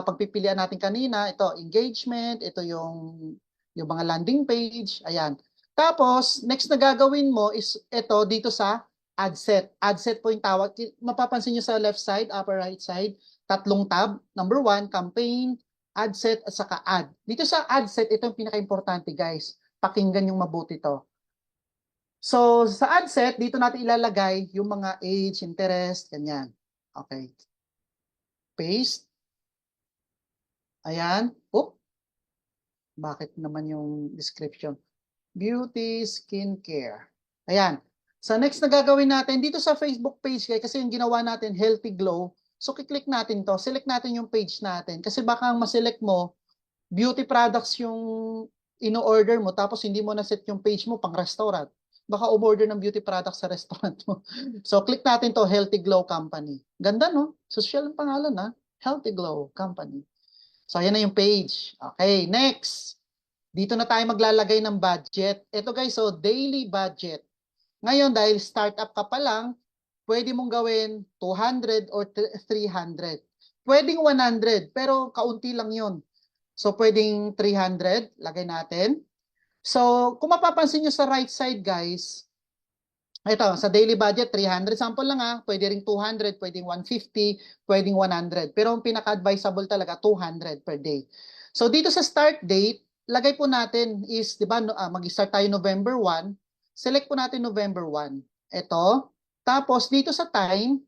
pagpipilian natin kanina, ito, engagement, ito yung mga landing page, ayan. Tapos, next na gagawin mo is ito dito sa ad set. Ad set po yung tawag. Mapapansin nyo sa left side, upper right side, 3 tab. Number 1, campaign, ad set, at saka ad. Dito sa ad set, ito yung pinaka-importante guys. Pakinggan yung mabuti to. So, sa ad set, dito natin ilalagay yung mga age, interest, ganyan. Okay. Paste. Ayan. Oop. Bakit naman yung description? Beauty, skincare. Ayan. Sa next na gagawin natin, dito sa Facebook page, kasi yung ginawa natin, Healthy Glow. So, kiklik natin to. Select natin yung page natin. Kasi baka ma-select mo, beauty products yung ino-order mo, tapos hindi mo na-set yung page mo pang restaurant. Baka umorder ng beauty products sa restaurant mo. So, click natin to, Healthy Glow Company. Ganda, no? Social ang pangalan, ha? Healthy Glow Company. So, ayan na yung page. Okay, next. Dito na tayo maglalagay ng budget. Ito guys, so daily budget. Ngayon, dahil startup ka pa lang, pwede mong gawin 200 or 300. Pwedeng 100, pero kaunti lang yun. So, pwedeng 300, lagay natin. So, kung mapapansin nyo sa right side, guys, ito, sa daily budget, 300. Sample lang pwede ring 200, pwedeng 150, pwedeng 100. Pero ang pinaka-advisable talaga, 200 per day. So, dito sa start date, lagay po natin is, di ba, mag-start tayo November 1. Select po natin November 1. Ito. Tapos, dito sa time,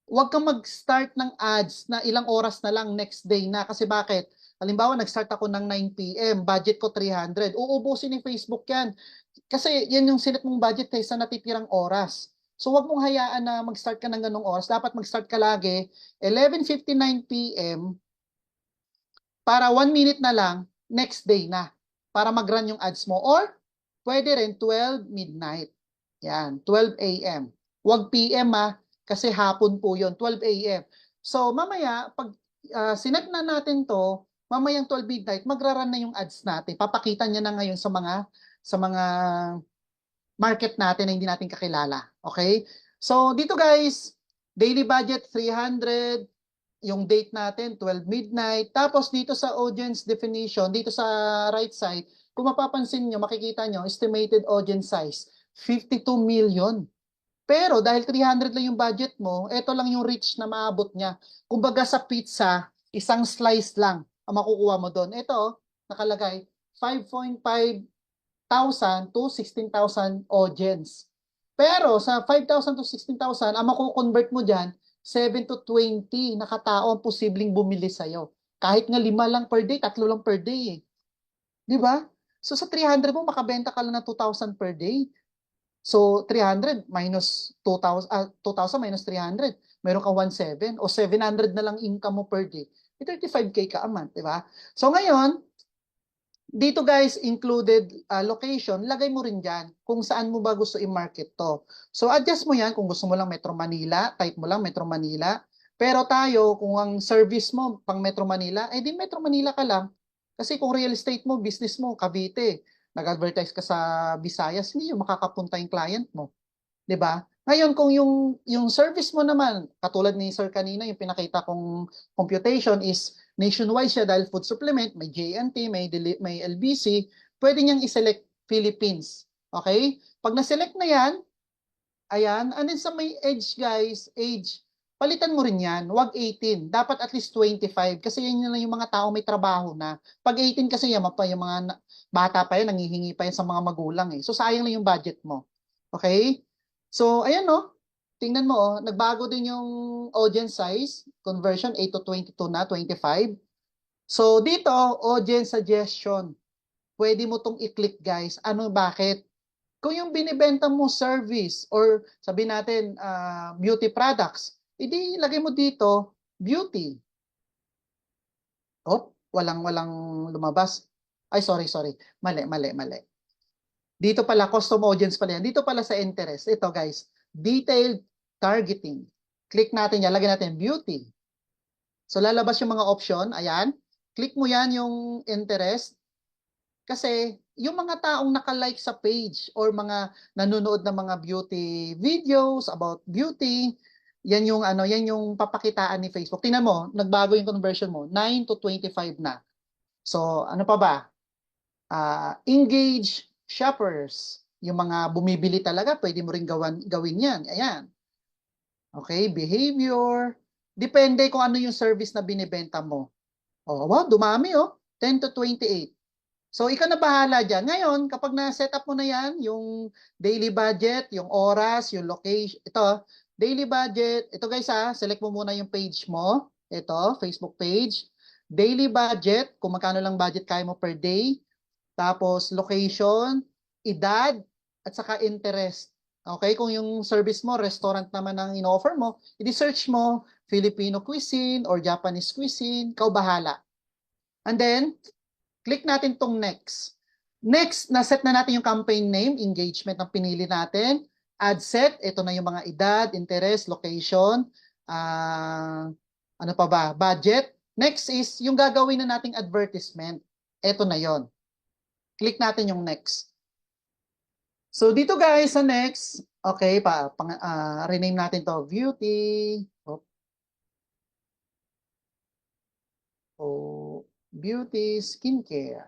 huwag kang mag-start ng ads na ilang oras na lang next day na. Kasi bakit? Halimbawa, nag-start ako ng 9 p.m., budget ko 300. Uubusin ni Facebook yan. Kasi yan yung sinet mong budget sa natitirang oras. So, huwag mong hayaan na mag-start ka ng ganong oras. Dapat mag-start ka lagi 11:59 p.m. para 1 minute na lang, next day na. Para mag-run yung ads mo. Or, pwede rin 12 midnight. Yan, 12 a.m. Huwag p.m. Kasi hapon po yon, 12 a.m. So, mamaya, pag sinet na natin to, mamayang 12 midnight, magra-run na yung ads natin. Papakita niya na ngayon sa mga market natin na hindi natin kakilala. Okay? So, dito guys, daily budget 300, yung date natin 12 midnight. Tapos dito sa audience definition, dito sa right side, kung mapapansin nyo, makikita nyo, estimated audience size, 52 million. Pero dahil 300 lang yung budget mo, ito lang yung reach na maabot niya. Kumbaga sa pizza, isang slice lang ang makukuha mo doon. Ito, nakalagay, 5,500 to 16,000 audience. Pero sa 5,000 to 16,000, ang makukonvert mo dyan, 7 to 20 na katao ang posibleng bumili sa'yo. Kahit nga 5 lang per day, 3 lang per day. Di ba? So sa 300 mo, makabenta ka lang ng 2,000 per day. So 300 minus 2,000, 2,000 minus 300, meron kang 1,700 o 700 na lang income mo per day. 35K ka a month, di ba? So ngayon, dito guys, included location, lagay mo rin dyan kung saan mo ba gusto i-market to. So adjust mo yan kung gusto mo lang Metro Manila, type mo lang Metro Manila. Pero tayo, kung ang service mo pang Metro Manila, di Metro Manila ka lang. Kasi kung real estate mo, business mo, Cavite, nag-advertise ka sa Visayas, hindi yung makakapunta yung client mo. 'Di ba? Ngayon, kung yung service mo naman, katulad ni Sir kanina, yung pinakita kong computation is nationwide siya dahil food supplement, may JNT, may LBC, pwede niyang i-select Philippines. Okay? Pag na-select na yan, ayan, and then sa may age guys, age, palitan mo rin yan, wag 18, dapat at least 25, kasi yan lang yung mga tao may trabaho na. Pag 18 kasi yung mga bata pa yan, nangihingi pa yan sa mga magulang So sayang lang yung budget mo. Okay? So, ayan no. tingnan mo, oh, nagbago din yung audience size, conversion 8 to 22 na, 25. So, dito, audience suggestion. Pwede mo tong i-click, guys. Ano, bakit? Kung yung binibenta mo service or sabi natin beauty products, edi lagay mo dito beauty. Oh, walang lumabas. Ay, sorry. Mali. Dito pala, custom audience pala yan. Dito pala sa interest. Ito, guys. Detailed targeting. Click natin yan. Lagyan natin beauty. So, lalabas yung mga option. Ayan. Click mo yan yung interest. Kasi, yung mga taong nakalike sa page or mga nanonood ng mga beauty videos about beauty, yan yung papakitaan ni Facebook. Tingnan mo, nagbago yung conversion mo, 9 to 25 na. So, ano pa ba? Engage shoppers. Yung mga bumibili talaga, pwede mo rin gawin yan. Ayan. Okay, behavior. Depende kung ano yung service na binibenta mo. Oh, wow, dumami 10 to 28. So, ikaw na bahala dyan. Ngayon, kapag na-set up mo na yan, yung daily budget, yung oras, yung location, ito, daily budget, ito guys select mo muna yung page mo, ito, Facebook page, daily budget, kung magkano lang budget kaya mo per day, tapos location, edad, at saka interest. Okay, kung yung service mo, restaurant naman ang in-offer mo, i-search mo, Filipino cuisine or Japanese cuisine, ikaw bahala. And then, click natin tong next. Next, na-set na natin yung campaign name, engagement ang pinili natin. Ad set, ito na yung mga edad, interest, location, ano pa ba, budget. Next is yung gagawin na nating advertisement. Ito na yon. Click natin yung next. So dito guys, sa next, okay, rename natin to beauty. Beauty skincare.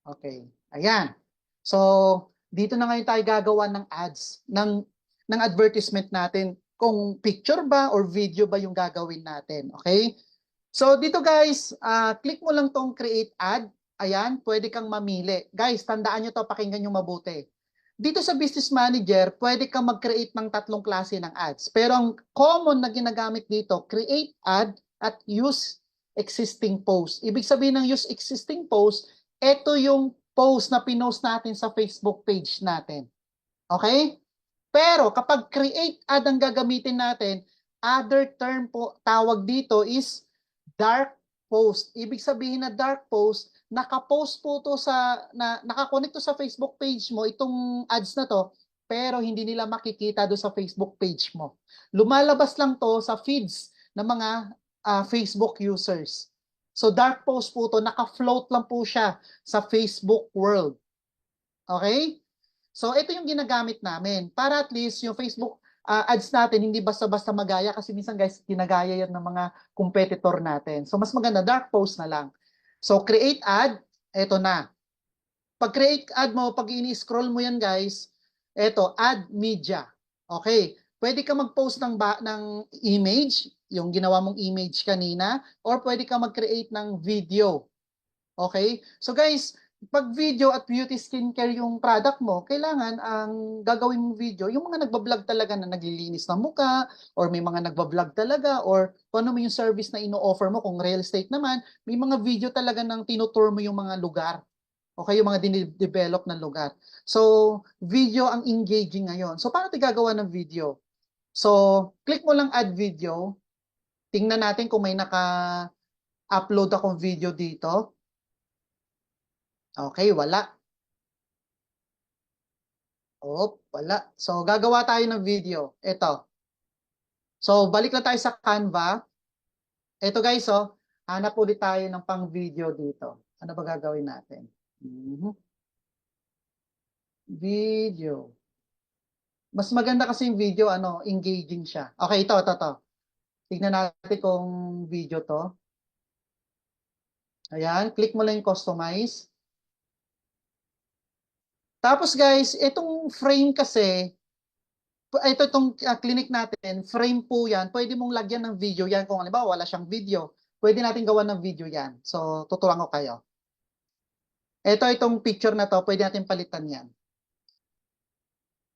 Okay. Ayan. So, dito na ngayon tayo gagawa ng ads, ng advertisement natin, kung picture ba or video ba yung gagawin natin. Okay? So, dito guys, click mo lang tong create ad. Ayan, pwede kang mamili. Guys, tandaan nyo to, pakinggan nyo mabuti. Dito sa Business Manager, pwede kang mag-create ng 3 klase ng ads. Pero ang common na ginagamit dito, create ad at use existing post. Ibig sabihin ng use existing post, ito yung post na pinost natin sa Facebook page natin. Okay? Pero kapag create ad ang gagamitin natin, other term po tawag dito is dark post. Ibig sabihin na dark post, nakapost po to nakakonect to sa Facebook page mo, itong ads na to, pero hindi nila makikita do sa Facebook page mo. Lumalabas lang to sa feeds ng mga Facebook users. So dark post po to, naka-float lang po siya sa Facebook world. Okay? So ito yung ginagamit namin para at least yung Facebook ads natin hindi basta-basta magaya kasi minsan guys ginagaya yan ng mga competitor natin. So mas maganda dark post na lang. So create ad, ito na. Pag create ad mo, pag ini-scroll mo yan guys, ito add media. Okay? Pwede ka mag-post ng image, yung ginawa mong image kanina, or pwede ka mag-create ng video. Okay? So guys, pag video at beauty skincare yung product mo, kailangan ang gagawin mong video, yung mga nagbablog talaga na naglilinis ng muka, or may mga nagbablog talaga, or kung ano mo yung service na ino-offer mo, kung real estate naman, may mga video talaga ng tinutour mo yung mga lugar. Okay, yung mga dinidevelop na lugar. So, video ang engaging ngayon. So, paano tayo gagawa ng video? So, click mo lang add video. Tingnan natin kung may naka-upload akong video dito. Okay, wala. Wala. So, gagawa tayo ng video. Ito. So, balik lang tayo sa Canva. Ito guys, hanap ulit tayo ng pang video dito. Ano ba gagawin natin? Video. Mas maganda kasi yung video, engaging siya. Okay, ito. Tignan natin kung video to. Ayan, click mo lang yung customize. Tapos guys, itong frame kasi, itong clinic natin, frame po yan. Pwede mong lagyan ng video yan. Kung halimbawa wala siyang video, pwede natin gawa ng video yan. So, tuturuan ko kayo. Itong picture na to, pwede natin palitan yan.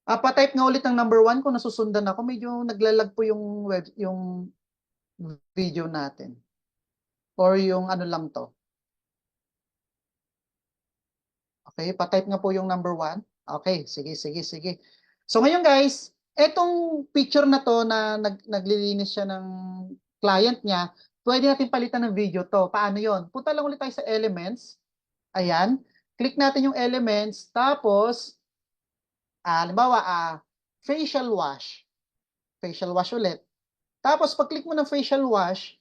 Pa-type nga ulit ng number 1 kung nasusundan ako. Medyo naglalag po yung video natin. Or yung ano lang to. Okay, pa-type nga po yung number 1. Okay, sige. So ngayon guys, etong picture na to na naglilinis siya ng client niya, pwede natin palitan ng video to. Paano yon? Punta lang ulit tayo sa elements. Ayan. Click natin yung elements. Tapos, halimbawa, facial wash. Facial wash ulit. Tapos, pag-click mo ng facial wash,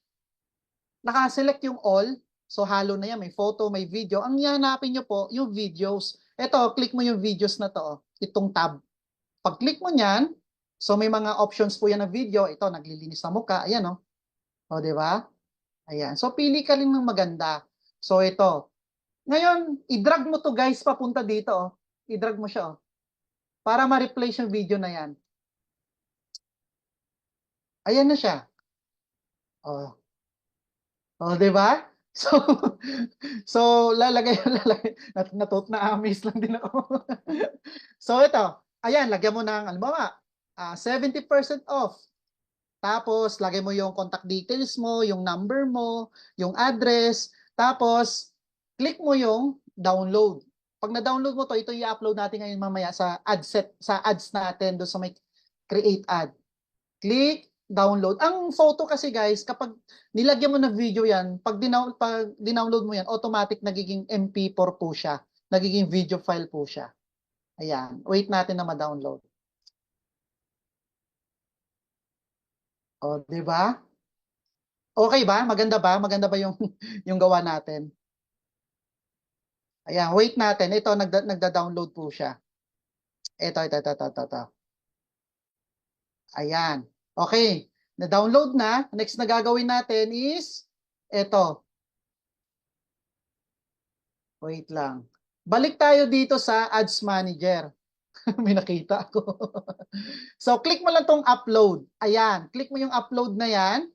naka-select yung all. So, halo na yan. May photo, may video. Ang hanapin nyo po, yung videos. Ito, click mo yung videos na to. Itong tab. Pag-click mo nyan, so may mga options po yan na video. Ito, naglilinis sa mukha. Ayan, oh. O, di ba? Ayan. So, pili ka rin ng maganda. So, ito. Ngayon, i-drag mo to guys papunta dito. Oh. I-drag mo siya. Oh. Para ma-replace yung video na yan. Ayan na siya. Oh. Oh, di ba? So, so lalagay. Na-amaze lang din ako. So, ito. Ayan, lagyan mo ng, halimbawa, 70% off. Tapos, lagay mo yung contact details mo, yung number mo, yung address. Tapos, click mo yung download. Pag na-download mo to, ito i-upload natin ngayon mamaya sa ads natin doon sa may create ad. Click download. Ang photo kasi guys, kapag nilagyan mo ng video yan, pag dinownload mo yan, automatic nagiging MP4 po siya. Nagiging video file po siya. Ayan. Wait natin na ma-download. O, di ba? Okay ba? Maganda ba? Maganda ba yung yung gawa natin? Ayan, wait natin. Ito, nagda-download po siya. Ito. Ayan. Okay. Na-download na. Next na gagawin natin is ito. Wait lang. Balik tayo dito sa Ads Manager. May nakita ako. So, click mo lang tong upload. Ayan. Click mo yung upload na yan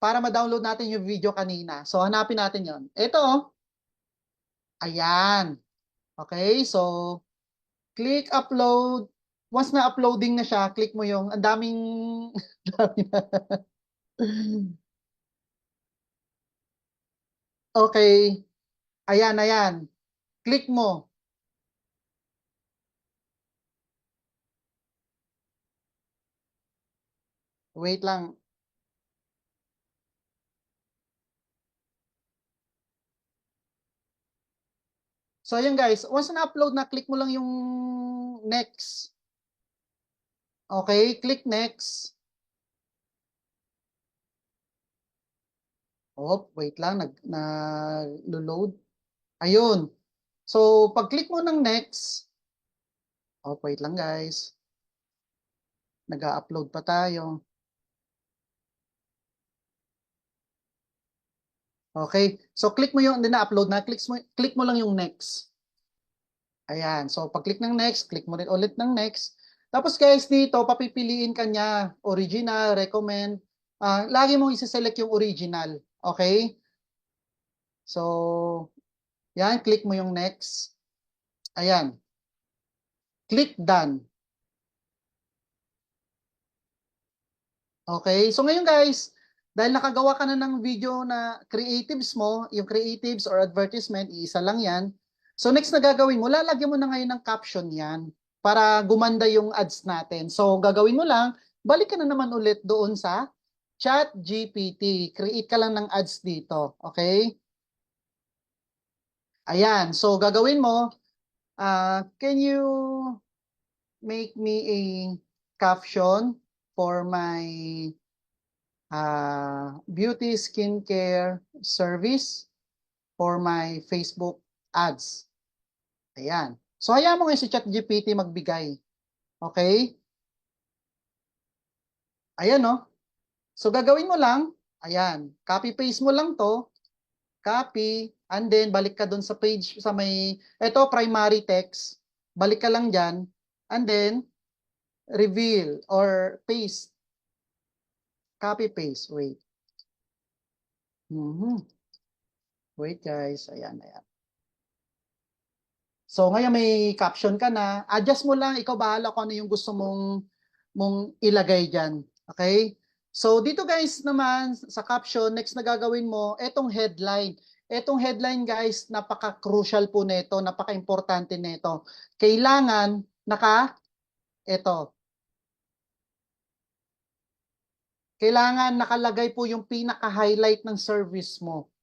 para ma-download natin yung video kanina. So, hanapin natin yon. Ito. Ayan. Okay. So, click upload. Once na uploading na siya, click mo yung, ang daming, okay. Ayan. Click mo. Wait lang. So, ayan guys. Once na-upload na, click mo lang yung next. Okay, click next. Oh, wait lang, nag-load. Ayun. So, pag-click mo ng next, oh, wait lang guys. Nag-upload pa tayo. Okay. So, click mo yung, hindi na-upload na, click mo lang yung next. Ayan. So, pag-click ng next, click mo rin ulit ng next. Tapos guys, dito, papipiliin ka niya, original, recommend. Lagi mong isi-select yung original. Okay? So, yan, click mo yung next. Ayan. Click done. Okay? So ngayon guys, dahil nakagawa ka na ng video na creatives mo, yung creatives or advertisement, iisa lang yan. So next na gagawin mo, lalagyan mo na ngayon ng caption yan para gumanda yung ads natin. So gagawin mo lang, balik ka na naman ulit doon sa ChatGPT. Create ka lang ng ads dito. Okay? Ayan. So gagawin mo, can you make me a caption for my beauty skincare service for my Facebook ads. Ayan. So, hayaan mo ngayon si ChatGPT magbigay. Okay? Ayan, no? So, gagawin mo lang, ayan, copy-paste mo lang to, copy, and then balik ka dun sa page, sa may, eto, primary text, balik ka lang dyan, and then, reveal or paste. Copy-paste, wait. Wait guys, ayan. So ngayon may caption ka na, adjust mo lang, ikaw bahala kung ano yung gusto mong ilagay diyan. Okay? So dito guys naman sa caption, next na gagawin mo, etong headline. Etong headline guys, napaka-crucial po nito, napaka-importante nito. Kailangan ito. Kailangan nakalagay po yung pinaka-highlight ng service mo.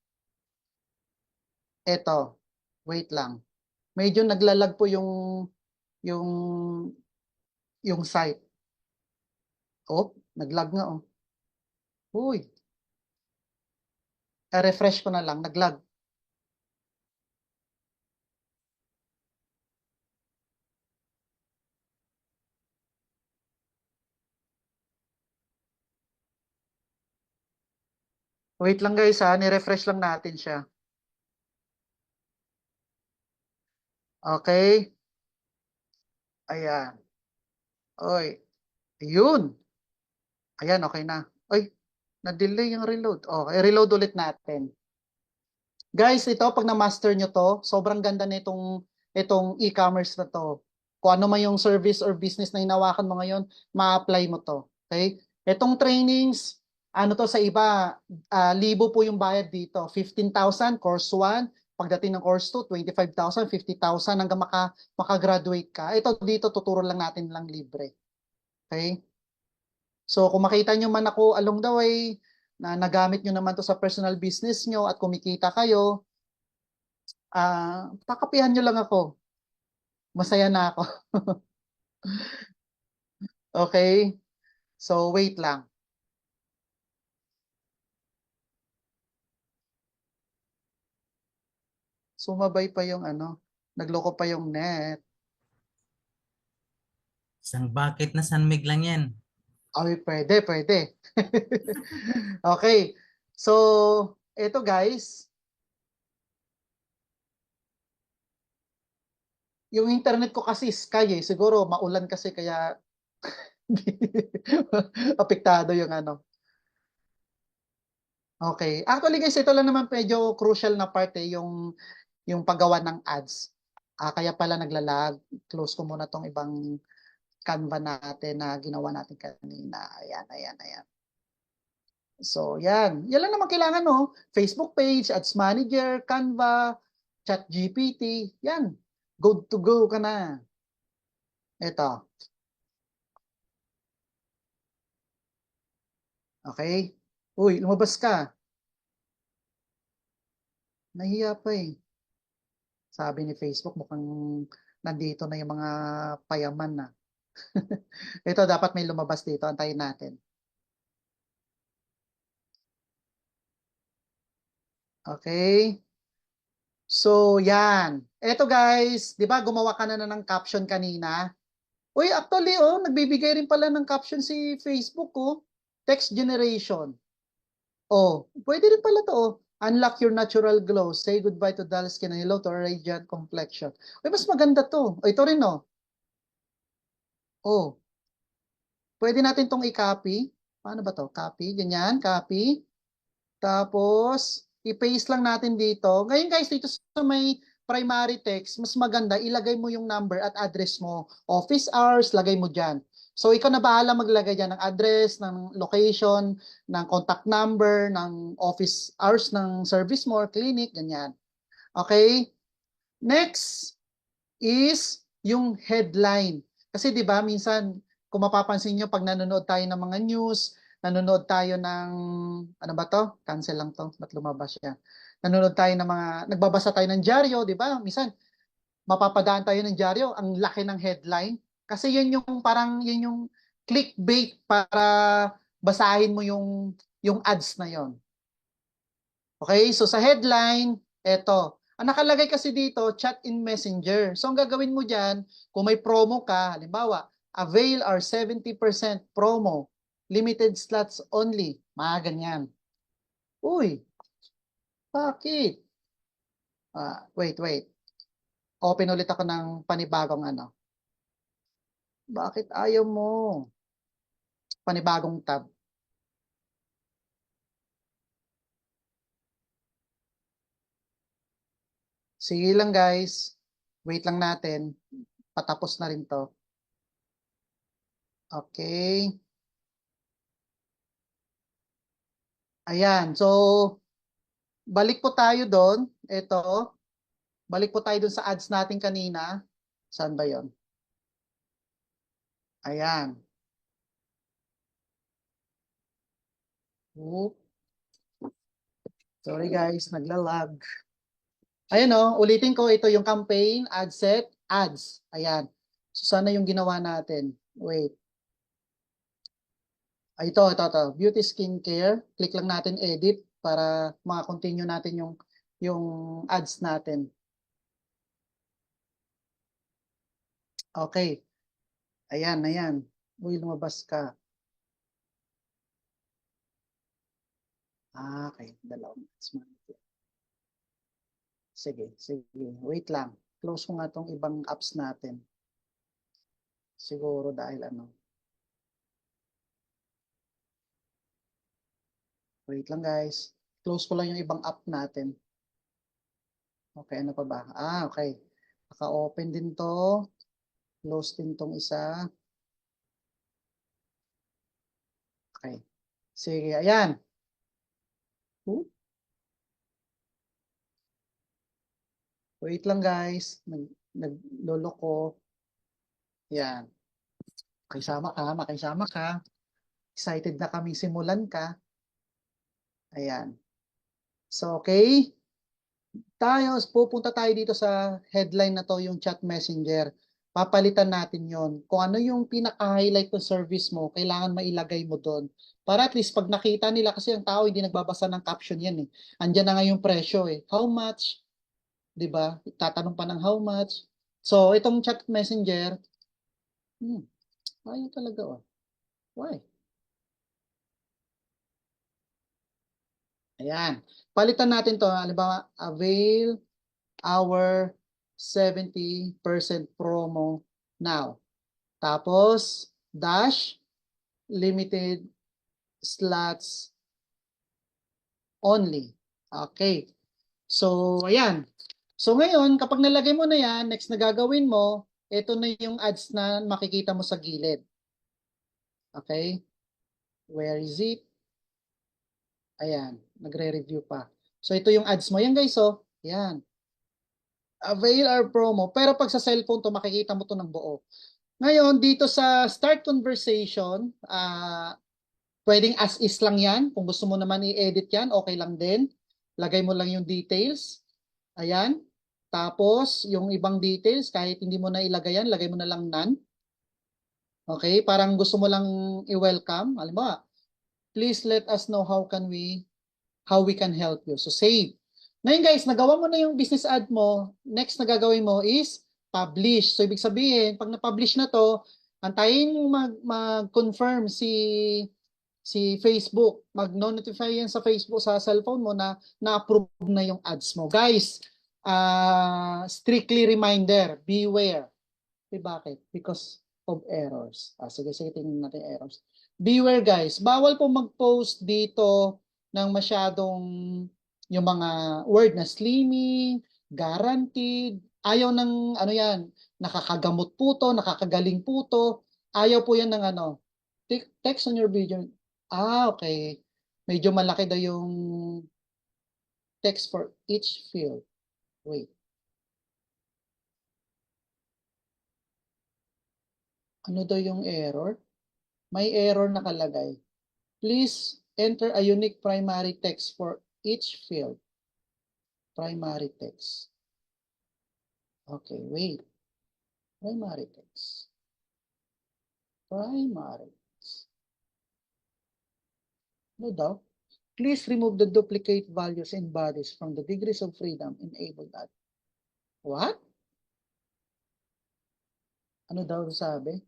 Ito. Wait lang. Medyo naglalag po yung yung site. Oh, naglag nga oh. Uy. Refresh ko na lang, naglag. Wait lang guys ha, ni-refresh lang natin siya. Okay. Ayan. Oy. Ayun. Ayan, okay na. Ay, na-delay yung reload. Okay, reload ulit natin. Guys, ito pag na-master nyo to, sobrang ganda nitong itong e-commerce na to. Kung ano man yung service or business na hinawakan mo ngayon, ma-apply mo to. Okay? Itong trainings, ano to sa iba, libo po yung bayad dito. 15,000 course 1, pagdating ng course 2, 25,000, 50,000 hanggang makagraduate ka. Ito dito tuturo lang natin lang libre. Okay? So kung makita nyo man ako along the way, na nagamit nyo naman to sa personal business nyo at kumikita kayo, pakapihan nyo lang ako. Masaya na ako. Okay? So wait lang. Sumabay pa yung nagloko pa yung net. Isang bucket na sanmig lang yan. Ay, pwede. Okay. So, eto guys, yung internet ko kasi Sky eh. Siguro maulan kasi kaya apektado yung Okay. Actually guys, ito lang naman medyo crucial na part eh, yung paggawa ng ads. Kaya pala naglalag. Close ko muna tong ibang Canva natin na ginawa natin kanina. Ayan. So, yan. Yan lang naman kailangan, no? Facebook page, Ads Manager, Canva, ChatGPT. Yan. Good to go ka na. Ito. Okay? Uy, lumabas ka. Nahiya pa eh. Sabi ni Facebook, mukhang nandito na yung mga payaman na. Ito, dapat may lumabas dito. Antayin natin. Okay? So, yan. Ito guys, di ba gumawa ka na ng caption kanina? Uy, actually, nagbibigay rin pala ng caption si Facebook, Text generation. Pwede rin pala to, Unlock your natural glow. Say goodbye to dull skin and hello to a radiant complexion. Uy, mas maganda to. Ito rin, pwede natin tong i-copy. Paano ba to? Copy, ganyan, copy. Tapos, i-paste lang natin dito. Ngayon guys, dito sa may primary text, mas maganda, ilagay mo yung number at address mo. Office hours, lagay mo dyan. So, ikaw na bahala maglagay dyan ng address, ng location, ng contact number, ng office hours ng service mo, clinic, ganyan. Okay? Next is yung headline. Kasi 'di ba minsan kung mapapansin niyo pag nanonood tayo ng mga news, nanonood tayo ng ano ba 'to? Cancel lang 'to. Ba't lumabas siya? Nanonood tayo ng mga nagbabasa tayo ng dyaryo, 'di ba? Minsan mapapadaan tayo ng dyaryo, ang laki ng headline kasi 'yun yung parang 'yun yung clickbait para basahin mo yung ads na 'yon. Okay? So sa headline, eto. Ang nakalagay kasi dito, chat in messenger. So ang gagawin mo dyan, kung may promo ka, halimbawa, avail our 70% promo, limited slots only, mga ganyan. Uy, bakit? Wait. Open ulit ako ng panibagong Bakit ayaw mo? Panibagong tab. Sige lang guys. Wait lang natin. Patapos na rin to. Okay. Ayan. So, balik po tayo doon. Ito. Balik po tayo doon sa ads natin kanina. Saan ba yon? Ayan. Oop. Sorry guys, naglalag. Ayan o, ulitin ko, ito yung campaign, ad set, ads. Ayan. So, sana yung ginawa natin. Wait. Ito. Beauty skincare. Click lang natin edit para maka-continue natin yung ads natin. Okay. Ayan. Uy, lumabas ka. Okay. Dalawang ads. Sige. Wait lang. Close ko nga tong ibang apps natin. Siguro dahil ano. Wait lang guys. Close ko lang yung ibang app natin. Okay, ano pa ba? Okay. Naka-open din to. Close din tong isa. Okay. Sige, ayan. Wait lang guys. Naglolo ko. Yan. Makisama ka. Excited na kami simulan ka. Ayan. So, okay. Pupunta tayo dito sa headline na to, yung chat messenger. Papalitan natin yon. Kung ano yung pinaka-highlight ng service mo, kailangan mailagay mo doon. Para at least pag nakita nila, kasi ang tao hindi nagbabasa ng caption yan eh. Andyan na nga yung presyo eh. How much? 'Di ba? Tatanong pa ng how much. So, itong chat messenger, ayaw talaga oh. Why? Ayan. Palitan natin to. Halimbawa, avail our 70% promo now. Tapos, dash, limited slots only. Okay. So, ayan. So, ngayon, kapag nalagay mo na yan, next na gagawin mo, ito na yung ads na makikita mo sa gilid. Okay. Where is it? Ayan. Nagre-review pa. So, ito yung ads mo. Yan guys, oh. Yan. Avail our promo. Pero pag sa cellphone to, makikita mo to ng buo. Ngayon, dito sa start conversation, pwedeng as is lang yan. Kung gusto mo naman i-edit yan, okay lang din. Lagay mo lang yung details. Ayan. Tapos, yung ibang details, kahit hindi mo na ilagay yan, lagay mo na lang none. Okay? Parang gusto mo lang i-welcome. Halimbawa, please let us know how we can help you. So, save. Ngayon guys, nagawa mo na yung business ad mo, next na gagawin mo is publish. So, ibig sabihin, pag na-publish na to, antayin mo mag-confirm si Facebook. Mag-notify yan sa Facebook, sa cellphone mo na na-approve na yung ads mo. Guys, strictly reminder, beware. Bakit? Because of errors. Sige, tingnan natin errors. Beware guys, bawal po mag-post dito ng masyadong yung mga word na slimming, guaranteed, ayaw ng ano yan, nakakagamot po to, nakakagaling po to, ayaw po yan ng ano, text on your video. Okay. Medyo malaki daw yung text for each field. Wait. Ano daw yung error? May error nakalagay. Please enter a unique primary text for each field. Primary text. Okay, wait. Primary text. Primary text. Ano daw? Please remove the duplicate values and bodies from the degrees of freedom. Enable that. What? Ano daw sabi?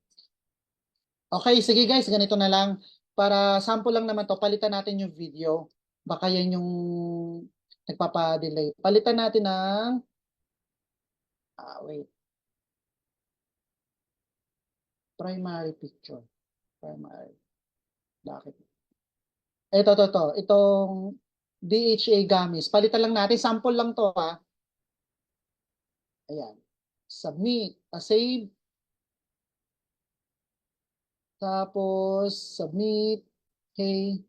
Okay, sige guys, ganito na lang. Para sample lang naman to, palitan natin yung video. Baka yan yung nagpapa-delay. Palitan natin ng wait. Primary picture. Primary. Bakit? Ito. Itong DHA gummies. Palitan lang natin. Sample lang to ha. Ayan. Submit. Save. Tapos, submit. Okay.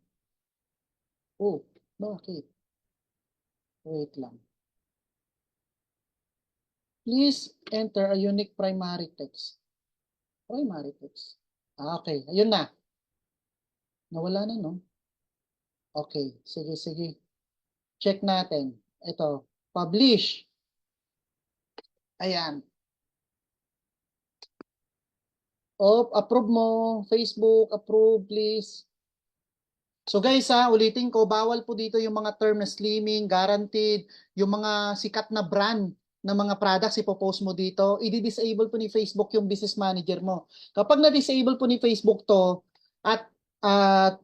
Oh, bakit? Wait lang. Please enter a unique primary text. Primary text. Okay. Ayun na. Nawala na, no? Okay. Sige, sige. Check natin. Ito. Publish. Ayan. Approve mo. Facebook, approve, please. So guys, ulitin ko, bawal po dito yung mga term na slimming, guaranteed, yung mga sikat na brand ng mga products ipopost mo dito, i-disable po ni Facebook yung business manager mo. Kapag na-disable po ni Facebook to, at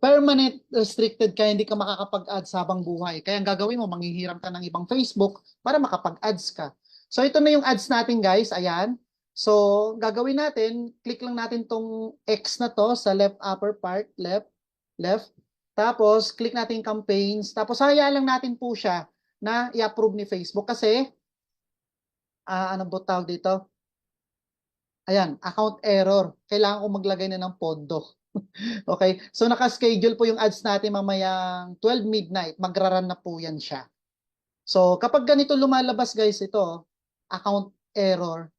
permanent restricted ka, hindi ka makakapag-ads habang buhay. Kaya ang gagawin mo, manghihiram ka ng ibang Facebook para makapag-ads ka. So ito na yung ads natin guys, ayan. So gagawin natin, click lang natin tong X na to sa left upper part, left. Tapos, click natin yung campaigns. Tapos, hayaan lang natin po siya na i-approve ni Facebook. Kasi, ano ba tawag dito? Ayan, account error. Kailangan ko maglagay na ng pondo. Okay? So, naka-schedule po yung ads natin mamayang 12 midnight. Magra-run na po yan siya. So, kapag ganito lumalabas, guys, ito, account error.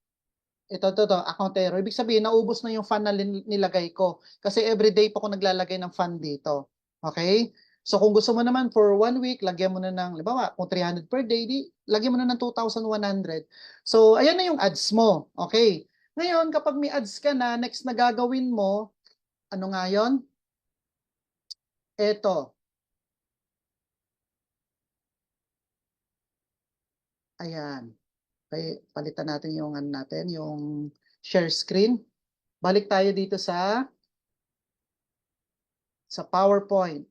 Ito, account error. Ibig sabihin, naubos na yung fund na nilagay ko. Kasi everyday po ako naglalagay ng fund dito. Okay? So kung gusto mo naman for 1 week, lagyan mo na ng, halimbawa, kung 300 per day, lagyan mo na ng 2,100. So ayan na yung ads mo. Okay? Ngayon, kapag may ads ka na, next na gagawin mo, ano nga yun? Ito. Ayan. Okay, palitan natin yung ano natin, yung share screen. Balik tayo dito sa PowerPoint.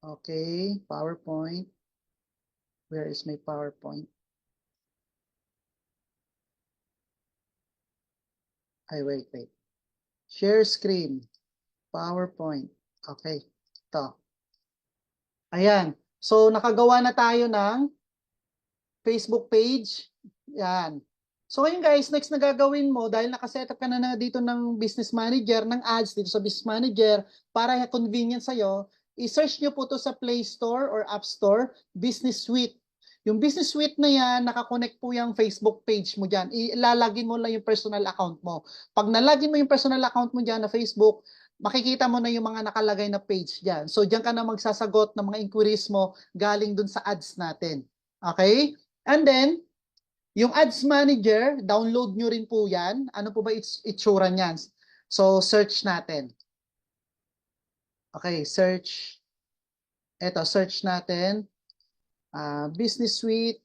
Okay, PowerPoint. Where is my PowerPoint? Ay, wait. Share screen. PowerPoint. Okay, ito. Ayan. So, nakagawa na tayo ng Facebook page. Yan. So, ngayon guys, next na gagawin mo, dahil nakasetup ka na dito ng business manager, ng ads dito sa business manager, para convenient sa'yo, i-search nyo po to sa Play Store or App Store, Business Suite. Yung Business Suite na yan, nakakonect po yung Facebook page mo dyan. Ilalagin mo lang yung personal account mo. Pag nalagin mo yung personal account mo dyan na Facebook, makikita mo na yung mga nakalagay na page dyan. So, dyan ka na magsasagot ng mga inquiries mo galing dun sa ads natin. Okay? And then, yung Ads Manager, download nyo rin po yan. Ano po ba itsura niyan? So, search natin. Okay, search. Ito, search natin. Business Suite,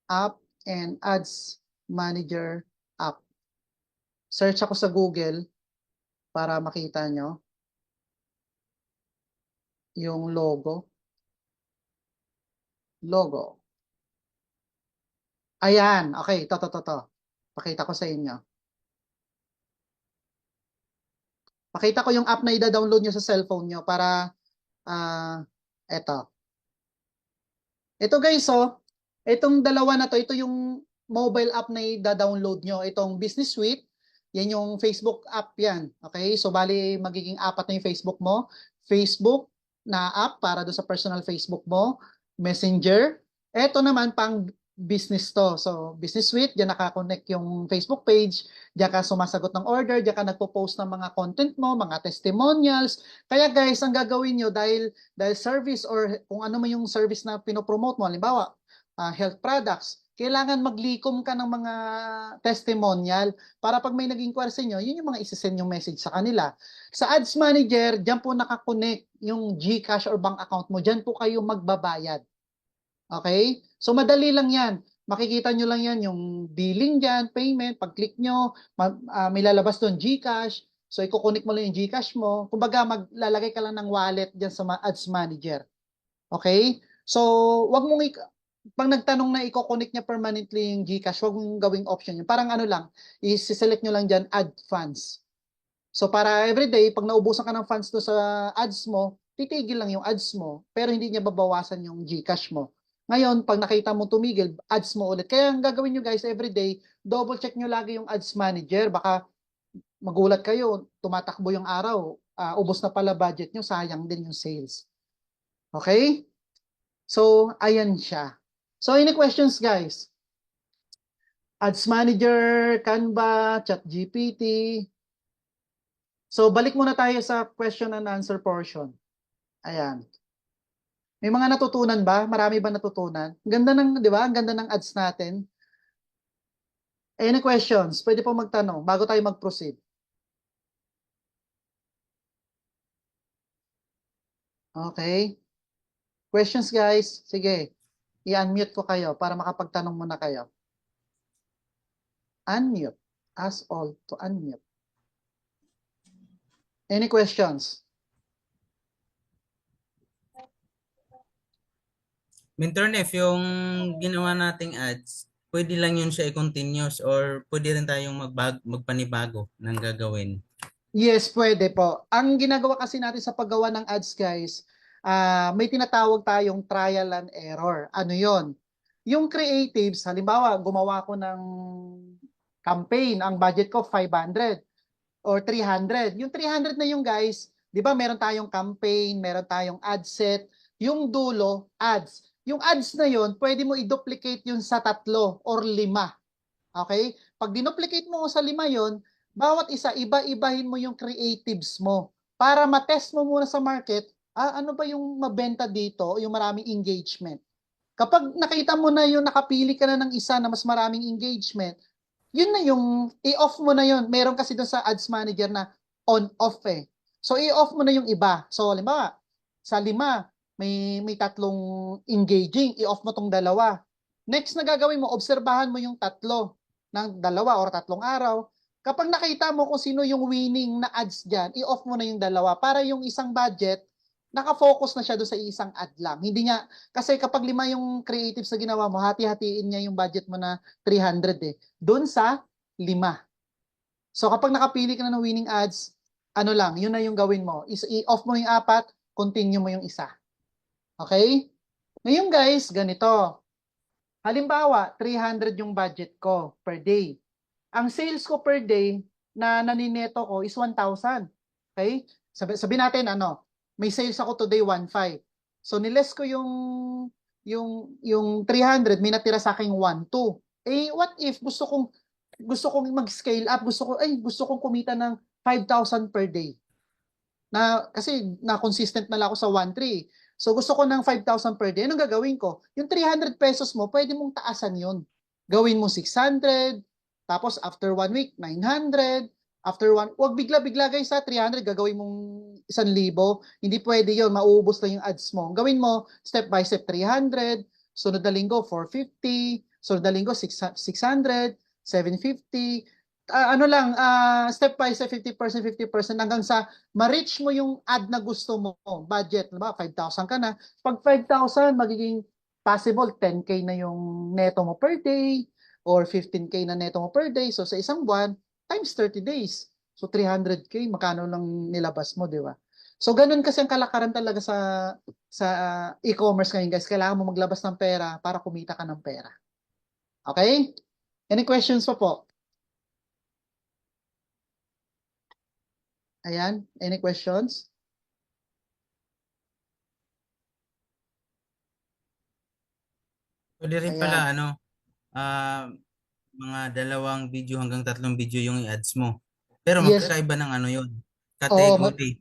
App, and Ads Manager App. Search ako sa Google para makita nyo yung logo. Ayan, okay, to. Pakita ko sa inyo. Pakita ko yung app na i-download nyo sa cellphone nyo para, eto. Ito guys, itong dalawa na to, ito yung mobile app na i-download nyo. Itong Business Suite, yan yung Facebook app yan. Okay, so bali magiging apat na yung Facebook mo. Facebook na app para do sa personal Facebook mo. Messenger. Ito naman pang business to. So, Business Suite, diyan nakakonect yung Facebook page, diyan ka sumasagot ng order, diyan ka nagpo-post ng mga content mo, mga testimonials. Kaya guys, ang gagawin nyo dahil service or kung ano man yung service na pinopromote mo, halimbawa, health products, kailangan maglikom ka ng mga testimonial para pag may naging inquiry sa inyo, yun yung mga isasend yung message sa kanila. Sa Ads Manager, diyan po nakakonect yung GCash or bank account mo, diyan po kayo magbabayad. Okay? So, madali lang yan. Makikita nyo lang yan, yung billing dyan, payment, pag-click nyo, may lalabas doon GCash. So, i-connect mo lang yung GCash mo. Kumbaga, maglalagay ka lang ng wallet dyan sa Ads Manager. Okay? So, wag mong, pag nagtanong na i-connect niya permanently yung GCash, wag mong gawing option yun. Parang ano lang, i-select nyo lang dyan, add funds. So, para everyday, pag naubusan ka ng funds do sa ads mo, titigil lang yung ads mo, pero hindi niya babawasan yung GCash mo. Ngayon, pag nakita mo tumigil, ads mo ulit. Kaya ang gagawin nyo guys, everyday, double check nyo lagi yung ads manager. Baka magulat kayo, tumatakbo yung araw, ubos na pala budget nyo, sayang din yung sales. Okay? So, ayan siya. So, any questions guys? Ads Manager, Canva, ChatGPT. So, balik muna tayo sa question and answer portion. Ayan. May mga natutunan ba? Marami ba natutunan? Ganda ng, di ba? Ang ganda ng ads natin. Any questions? Pwede po magtanong bago tayo mag-proceed. Okay. Questions guys? Sige. I-unmute ko kayo para makapagtanong muna kayo. Unmute. Ask all to unmute. Any questions? Minturn, if yung ginawa nating ads, pwede lang yun siya i-continuous or pwede rin tayong magpanibago ng gagawin. Yes, pwede po. Ang ginagawa kasi natin sa paggawa ng ads, guys, may tinatawag tayong trial and error. Ano yon? Yung creatives, halimbawa, gumawa ko ng campaign, ang budget ko 500 or 300. Yung 300 na yung guys, di ba meron tayong campaign, meron tayong ad set, yung dulo, ads. Yung ads na yon, pwede mo i-duplicate yun sa 3 or 5. Okay? Pag dinuplicate mo sa 5 yon, bawat isa, iba-ibahin mo yung creatives mo para matest mo muna sa market, ano ba yung mabenta dito, yung maraming engagement. Kapag nakita mo na yung nakapili ka na ng isa na mas maraming engagement, yun na yung i-off mo na yun. Meron kasi doon sa ads manager na on-off eh. So i-off mo na yung iba. So halimbawa, sa 5, may 3 engaging, i-off mo tong 2. Next na gagawin mo, obserbahan mo yung 3 ng 2 or 3 araw. Kapag nakita mo kung sino yung winning na ads dyan, i-off mo na yung 2 para yung isang budget, nakafocus na siya doon sa isang ad lang. Hindi niya, kasi kapag 5 yung creatives na ginawa mo, hati-hatiin niya yung budget mo na 300 eh. Doon sa 5. So kapag nakapili ka na ng winning ads, ano lang, yun na yung gawin mo. I-off mo yung 4, continue mo yung isa. Okay? Ngayon guys, ganito. Halimbawa, 300 yung budget ko per day. Ang sales ko per day na nanineto ko is 1,000. Okay? Sabi natin may sales ako today 1,500. So niless ko yung 300, may natira sa akin 1,200. Eh what if gusto kong mag-scale up, gusto kong kumita ng 5,000 per day. Kasi consistent na lang ako sa 1,300. So gusto ko ng 5,000 per day. Anong gagawin ko? Yung 300 pesos mo, pwede mong taasan yun. Gawin mo 600, tapos after 1 week, 900. Wag bigla-bigla guys 300, gagawin mong 1,000. Hindi pwede yun, mauubos lang yung ads mo. Gawin mo, step by step 300, sunod na linggo 450, sunod na linggo 600, 750, step by step 50%, 50% hanggang sa ma-reach mo yung ad na gusto mo, budget, diba? 5,000 ka na. Pag 5,000, magiging possible 10K na yung neto mo per day or 15K na neto mo per day. So sa isang buwan, times 30 days. So 300K, magkano lang nilabas mo, di ba? So ganun kasi ang kalakaran talaga sa e-commerce ngayon guys. Kailangan mo maglabas ng pera para kumita ka ng pera. Okay? Any questions pa po? Ayan, any questions? Pwede rin Ayan. pala, mga 2 video hanggang 3 video yung i-ads mo. Pero Yes. magkakaiba ng yun. Oo, Category.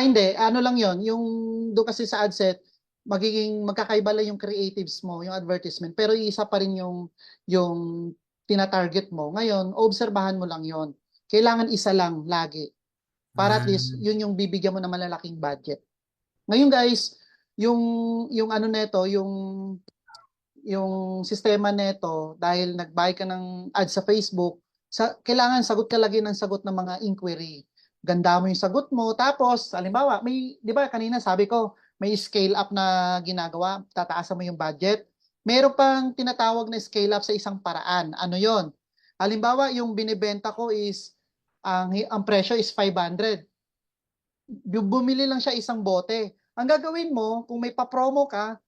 hindi. Ano lang yon, yung doon kasi sa ad set, magiging magkakaiba lang yung creatives mo, yung advertisement, pero isa pa rin yung tina-target mo. Ngayon, obserbahan mo lang yon. Kailangan isa lang lagi. Para at least, yun yung bibigyan mo ng malalaking budget. Ngayon guys, yung ano neto, yung sistema neto, dahil nag-buy ka ng ad sa Facebook, kailangan sagot ka lagi ng sagot ng mga inquiry. Ganda mo yung sagot mo. Tapos, halimbawa, di ba kanina sabi ko, may scale up na ginagawa, tataasan mo yung budget. Meron pang tinatawag na scale up sa isang paraan. Ano yon? Halimbawa, yung binibenta ko is, ang presyo is 500. bumili lang siya isang bote. Ang gagawin mo, kung may pa-promo ka,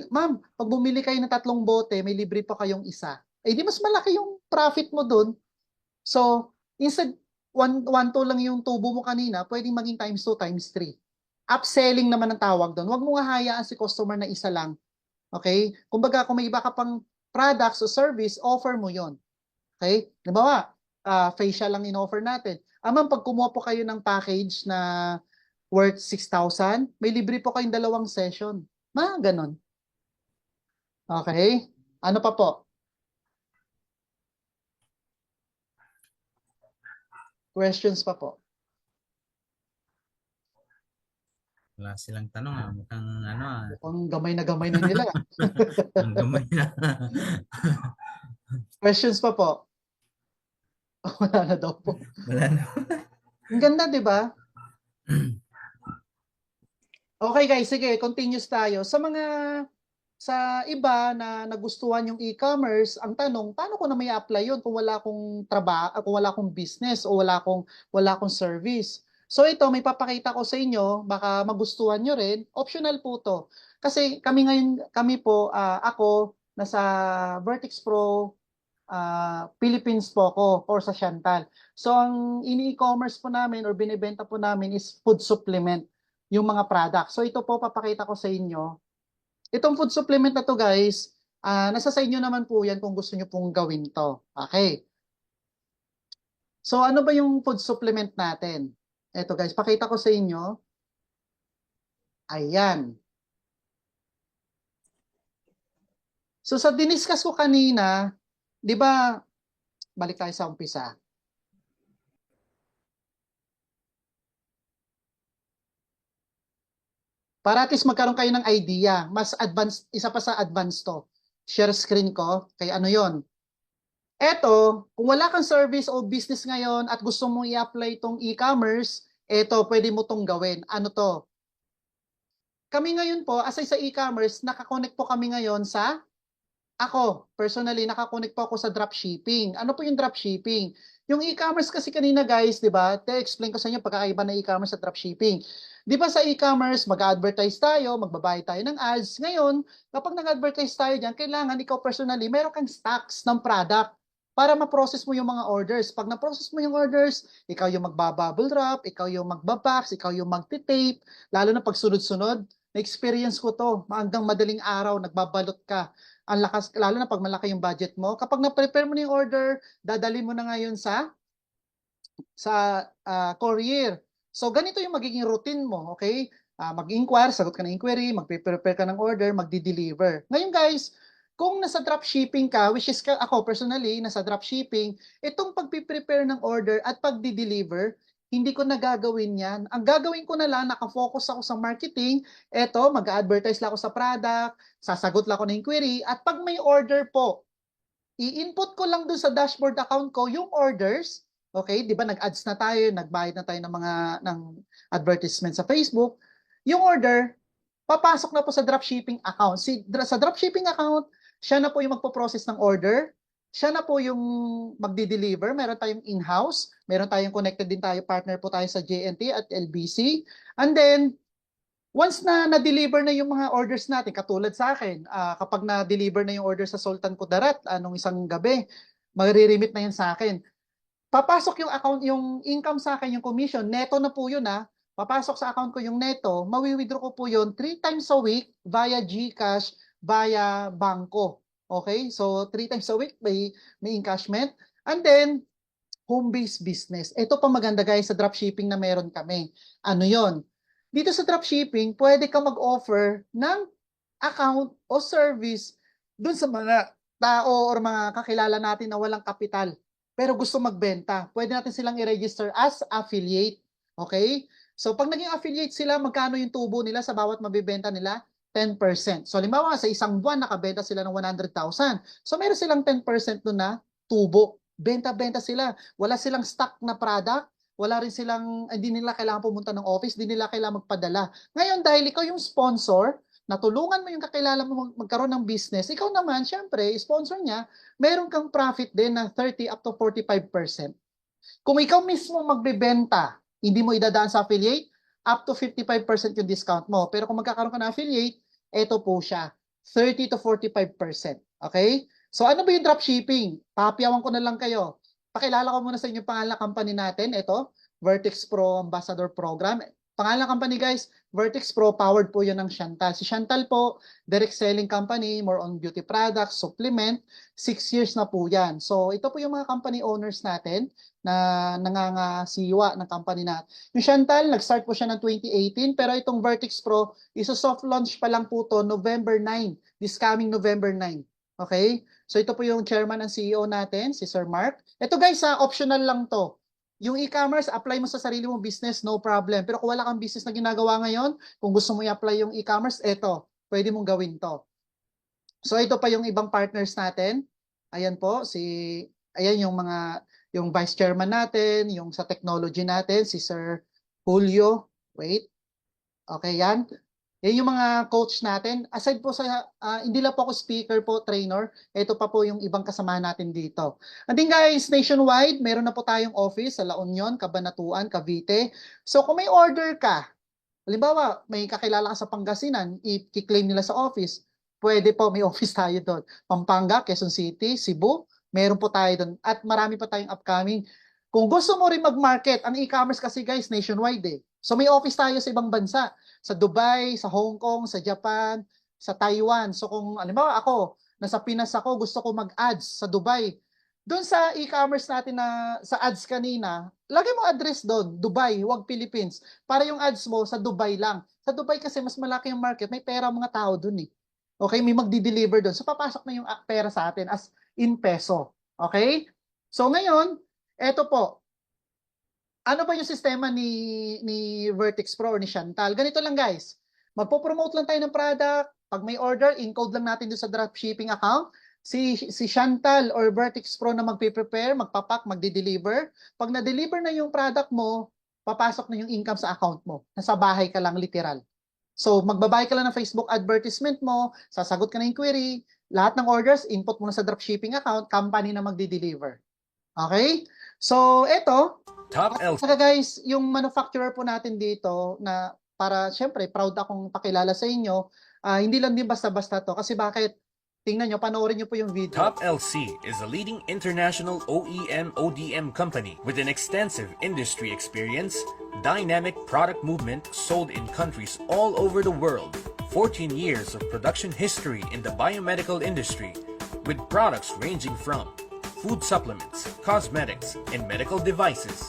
ma'am, pag bumili kayo ng 3 bote, may libre pa kayong isa. Eh di mas malaki yung profit mo dun. So, instead 1 2 lang yung tubo mo kanina, pwedeng maging times 2, times 3. Upselling naman ang tawag doon. Huwag mo nga hayaan si customer na isa lang. Okay? Kumbaga, kung may iba ka pang products o service, offer mo yon. Okay? Halimbawa, facial lang in-offer natin. Ma'am, pag kumuha po kayo ng package na worth 6,000, may libre po kayong 2 session. Ganon. Okay? Ano pa po? Questions pa po? Wala silang tanong ah. Mukhang ano ah. Mukhang gamay na nila. Ang gamay na. Questions pa po? Wala na daw po. Wala na. Ang ganda, di ba? Okay guys, sige, continuous tayo. Sa iba na nagustuhan yung e-commerce, ang tanong, paano ko na may apply yun kung wala akong trabaho, kung wala akong business o wala akong service? So ito, may papakita ko sa inyo, baka magustuhan nyo rin. Optional po to. Kasi kami po, ako, nasa Vertex Pro Philippines po ako or sa Chantal. So ang ini-e-commerce po namin or binibenta po namin is food supplement, yung mga product. So ito po, papakita ko sa inyo. Itong food supplement na to guys, nasa sa inyo naman po yan kung gusto nyo pong gawin to. Okay. So ano ba yung food supplement natin? Ito guys, pakita ko sa inyo. Ayan. So sa diniscuss ko kanina, di ba, balik tayo sa umpisa. Para at least magkaroon kayo ng idea. Mas advanced, isa pa sa advanced to. Share screen ko. Kaya ano yon? Eto, kung wala kang service o business ngayon at gusto mong i-apply itong e-commerce, eto, pwede mo tong gawin. Ano to? Kami ngayon po, aside sa e-commerce, nakakonect po kami ngayon sa, ako, personally, nakakonect po ako sa dropshipping. Ano po yung dropshipping? Yung e-commerce kasi kanina guys, di ba? Explain ko sa inyo pagkakaiba ng e-commerce at dropshipping. Di ba sa e-commerce, mag-advertise tayo, magbabayad tayo ng ads. Ngayon, kapag nag-advertise tayo dyan, kailangan ikaw personally, meron kang stocks ng product para ma-process mo yung mga orders. Pag na-process mo yung orders, ikaw yung magbabubble wrap, ikaw yung magbabox, ikaw yung magtitape, lalo na pag sunod-sunod. Na-experience ko to, hanggang madaling araw, nagbabalot ka. Ang lakas, lalo na pag malaki yung budget mo. Kapag na-prepare mo na yung order, dadalhin mo na ngayon sa courier. So, ganito yung magiging routine mo, okay? Mag-inquire, sagot ka ng inquiry, mag-prepare ka ng order, magdi-deliver. Ngayon guys, kung nasa dropshipping ka, which is ako personally, nasa dropshipping, itong pag-prepare ng order at pag-deliver, hindi ko na gagawin yan. Ang gagawin ko na lang, nakafocus ako sa marketing, eto, mag-advertise lang ako sa product, sasagot lang ako ng inquiry, at pag may order po, i-input ko lang dun sa dashboard account ko yung orders. Okay, di ba nag-ads na tayo, nagbayad na tayo ng advertisement sa Facebook. Yung order, papasok na po sa dropshipping account. Sa dropshipping account, siya na po yung magpo-process ng order. Siya na po yung magdi-deliver. Meron tayong in-house. Meron tayong connected din tayo, partner po tayo sa JNT at LBC. And then, once na na-deliver na yung mga orders natin, katulad sa akin, kapag na-deliver na yung order sa Sultan Kudarat, anong isang gabi, magre-remit na yan sa akin. Papasok yung account, yung income sa akin, yung commission, neto na po yun Papasok sa account ko yung neto, mawi-withdraw ko po yun 3 times a week via GCash, via Bangko. Okay? So, 3 times a week may encashment. And then, home-based business. Ito pa maganda guys sa dropshipping na meron kami. Ano yon? Dito sa dropshipping, pwede ka mag-offer ng account o service dun sa mga tao or mga kakilala natin na walang kapital pero gusto magbenta. Pwede natin silang i-register as affiliate. Okay? So, pag naging affiliate sila, magkano yung tubo nila sa bawat mabibenta nila? 10%. So, halimbawa, sa isang buwan, nakabenta sila ng 100,000. So, meron silang 10% doon na tubo. Benta-benta sila. Wala silang stock na product. Wala rin silang, hindi nila kailangan pumunta ng office, hindi nila kailangan magpadala. Ngayon, dahil ikaw yung sponsor, natulungan mo yung kakilala mo magkaroon ng business, ikaw naman, syempre, sponsor niya, meron kang profit din na 30 up to 45%. Kung ikaw mismo magbebenta, hindi mo idadaan sa affiliate, up to 55% yung discount mo. Pero kung magkakaroon ka ng affiliate, ito po siya, 30 to 45%. Okay? So ano ba yung dropshipping? Papayawan ko na lang kayo. Pakilala ko muna sa inyo yung pangalan ng company natin. Ito, Vertex Pro Ambassador Program. Pangalan ng company guys, Vertex Pro, powered po yun ng Chantal. Si Chantal po, direct selling company, more on beauty products, supplement. 6 years na po yan. So ito po yung mga company owners natin na nangangasiwa ng company na. Yung Chantal, nag-start po siya ng 2018, pero itong Vertex Pro, soft launch pa lang po to November 9, this coming November 9. Okay? So ito po yung chairman and CEO natin, si Sir Mark. Ito guys, optional lang to. Yung e-commerce, apply mo sa sarili mong business, no problem. Pero kung wala kang business na ginagawa ngayon, kung gusto mo i-apply yung e-commerce, eto, pwede mong gawin to. So ito pa yung ibang partners natin. Ayan po, ayan yung vice chairman natin, yung sa technology natin, si Sir Julio. Wait. Okay, yan. Yan yung mga coach natin. Aside po sa, hindi lang po ako speaker po, trainer, ito pa po yung ibang kasamahan natin dito. And then guys, nationwide, meron na po tayong office sa La Union, Cabanatuan, Cavite. So kung may order ka, halimbawa, may kakilala ka sa Pangasinan, i-claim nila sa office, pwede po, may office tayo doon. Pampanga, Quezon City, Cebu, meron po tayo doon. At marami pa tayong upcoming. Kung gusto mo rin mag-market, ang e-commerce kasi guys, nationwide eh. So may office tayo sa ibang bansa. Sa Dubai, sa Hong Kong, sa Japan, sa Taiwan. So kung halimbawa ako, nasa Pinas ako, gusto ko mag-ads sa Dubai. Doon sa e-commerce natin na sa ads kanina, lagay mo address doon, Dubai, huwag Philippines. Para yung ads mo sa Dubai lang. Sa Dubai kasi mas malaki yung market, may pera ang mga tao doon eh. Okay, may magdi-deliver doon. So papasok na yung pera sa atin as in peso. Okay? So ngayon, eto po. Ano ba yung sistema ni Vertex Pro or ni Chantal? Ganito lang guys. Magpo-promote lang tayo ng product. Pag may order, encode lang natin doon sa dropshipping account. Si Chantal or Vertex Pro na magpe-prepare, magpapak, magde-deliver. Pag na-deliver na yung product mo, papasok na yung income sa account mo. Nasa bahay ka lang, literal. So, magbabayad ka lang ng Facebook advertisement mo, sasagot ka na yung query, lahat ng orders, input mo na sa dropshipping account, company na magde-deliver. Okay? So, eto, Top LC. saka guys, yung manufacturer po natin dito na para syempre proud akong pakilala sa inyo, hindi lang din basta-basta to kasi bakit? Tingnan nyo, panoorin nyo po yung video. Top LC is a leading international OEM ODM company with an extensive industry experience, dynamic product movement sold in countries all over the world, 14 years of production history in the biomedical industry with products ranging from food supplements, cosmetics, and medical devices.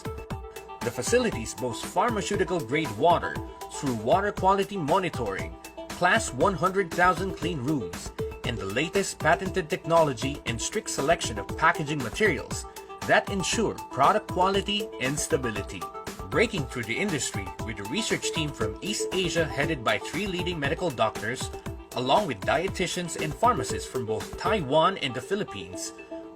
The facilities boast pharmaceutical-grade water through water quality monitoring, Class 100,000 clean rooms, and the latest patented technology and strict selection of packaging materials that ensure product quality and stability. Breaking through the industry with a research team from East Asia headed by 3 leading medical doctors, along with dietitians and pharmacists from both Taiwan and the Philippines,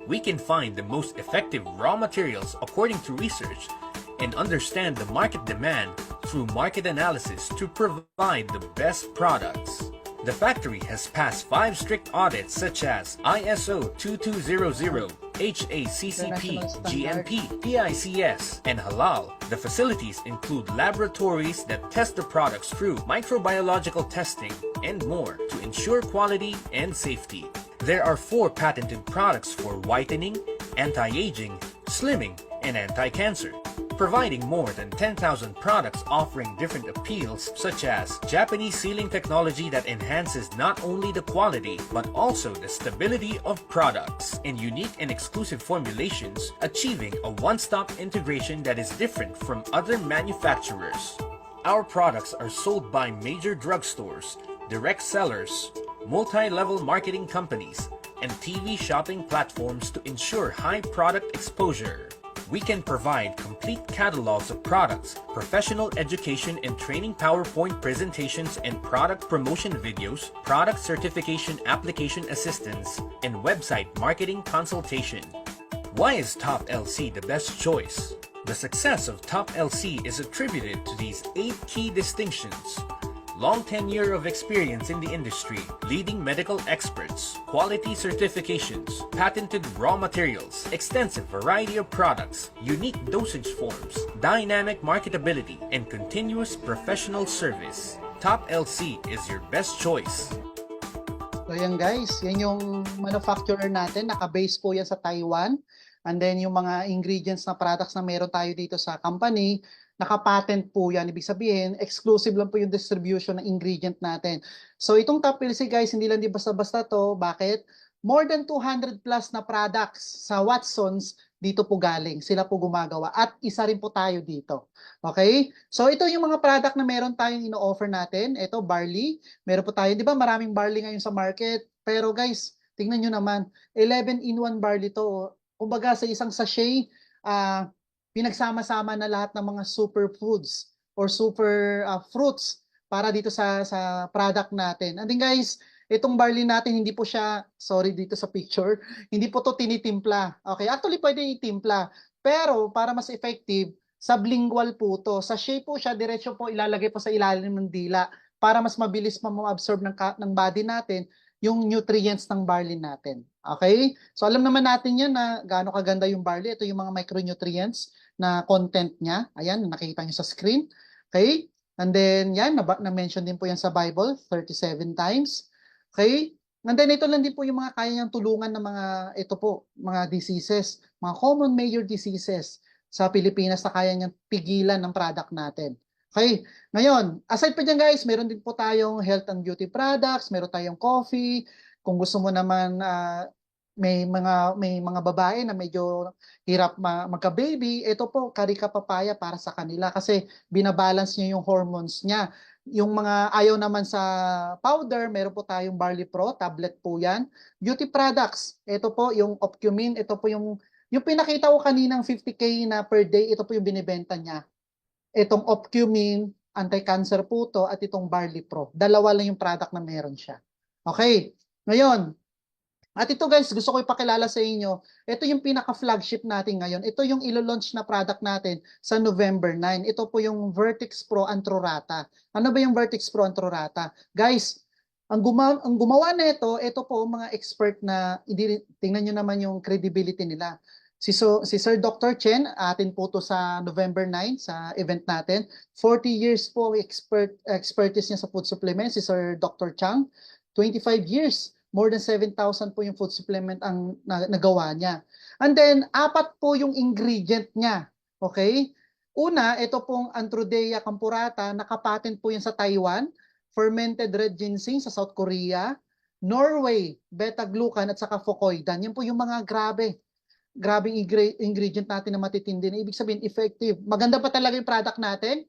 we can find the most effective raw materials according to research and understand the market demand through market analysis to provide the best products. The factory has passed 5 strict audits such as ISO 2200, HACCP, GMP, PICS, and Halal. The facilities include laboratories that test the products through microbiological testing and more to ensure quality and safety. There are 4 patented products for whitening, anti-aging, slimming, and anti-cancer, providing more than 10,000 products offering different appeals such as Japanese sealing technology that enhances not only the quality but also the stability of products, and unique and exclusive formulations achieving a one-stop integration that is different from other manufacturers. Our products are sold by major drugstores, direct sellers, multi-level marketing companies, and TV shopping platforms to ensure high product exposure. We can provide complete catalogs of products, professional education and training PowerPoint presentations and product promotion videos, product certification application assistance, and website marketing consultation. Why is Top LC the best choice? The success of Top LC is attributed to these 8 key distinctions: long tenure of experience in the industry, leading medical experts, quality certifications, patented raw materials, extensive variety of products, unique dosage forms, dynamic marketability, and continuous professional service. Top LC is your best choice. So yan guys, yan yung manufacturer natin, naka-base po yan sa Taiwan. And then yung mga ingredients na products na meron tayo dito sa company, naka-patent po yan. Ibig sabihin, exclusive lang po yung distribution ng ingredient natin. So itong Top LC guys, hindi lang di basta-basta to. Bakit? More than 200 plus na products sa Watsons dito po galing. Sila po gumagawa. At isa rin po tayo dito. Okay? So ito yung mga product na meron tayong ino-offer natin. Ito, barley. Meron po tayo. Di ba maraming barley ngayon sa market? Pero guys, tingnan nyo naman. 11-in-1 barley to. Kumbaga sa isang sachet, pinagsama-sama na lahat ng mga superfoods or super fruits para dito sa product natin. And then guys, itong barley natin, hindi po siya, sorry dito sa picture, hindi po to tinitimpla. Okay, actually pwede itimpla. Pero para mas effective, sublingual po to. Sachet po siya, diretso po ilalagay po sa ilalim ng dila para mas mabilis ma-absorb ng body natin yung nutrients ng barley natin. Okay? So alam naman natin yan na gaano kaganda yung barley. Ito yung mga micronutrients na content niya. Ayan, nakikita nyo sa screen. Okay? And then, yan, na-mention din po yan sa Bible, 37 times. Okay? And then, ito lang din po yung mga kaya niyang tulungan ng mga, ito po, mga diseases, mga common major diseases sa Pilipinas na kaya niyang pigilan ng product natin. Okay? Ngayon, aside pa dyan guys, meron din po tayong health and beauty products, meron tayong coffee. Kung gusto mo naman, may mga babae na medyo hirap magka-baby, ito po, Carica Papaya para sa kanila kasi binabalance niya yung hormones niya. Yung mga ayaw naman sa powder, meron po tayong Barley Pro, tablet po yan. Beauty products, ito po yung Opcumin, ito po yung pinakita ko kaninang 50K na per day, ito po yung binibenta niya. Itong Opcumin, anti-cancer po to, at itong Barley Pro. Dalawa lang yung product na meron siya. Okay, ngayon, at ito guys, gusto ko ipakilala sa inyo, ito yung pinaka-flagship natin ngayon. Ito yung ilo-launch na product natin sa November 9. Ito po yung Vertex Pro Antrorata. Ano ba yung Vertex Pro Antrorata? Guys, ang gumawa nito, ito po mga expert na, tingnan nyo naman yung credibility nila. Si Sir Dr. Chen, atin po to sa November 9 sa event natin. 40 years po expertise niya sa food supplements, si Sir Dr. Chang. 25 years. More than 7,000 po yung food supplement ang nagawa niya. And then, 4 po yung ingredient niya. Okay? Una, ito pong Anthrodea campurata, nakapatent po yan sa Taiwan. Fermented red ginseng sa South Korea. Norway, beta-glucan at saka fucoidan. Yan po yung mga grabing ingredient natin na matitindi na ibig sabihin effective. Maganda pa talaga yung product natin?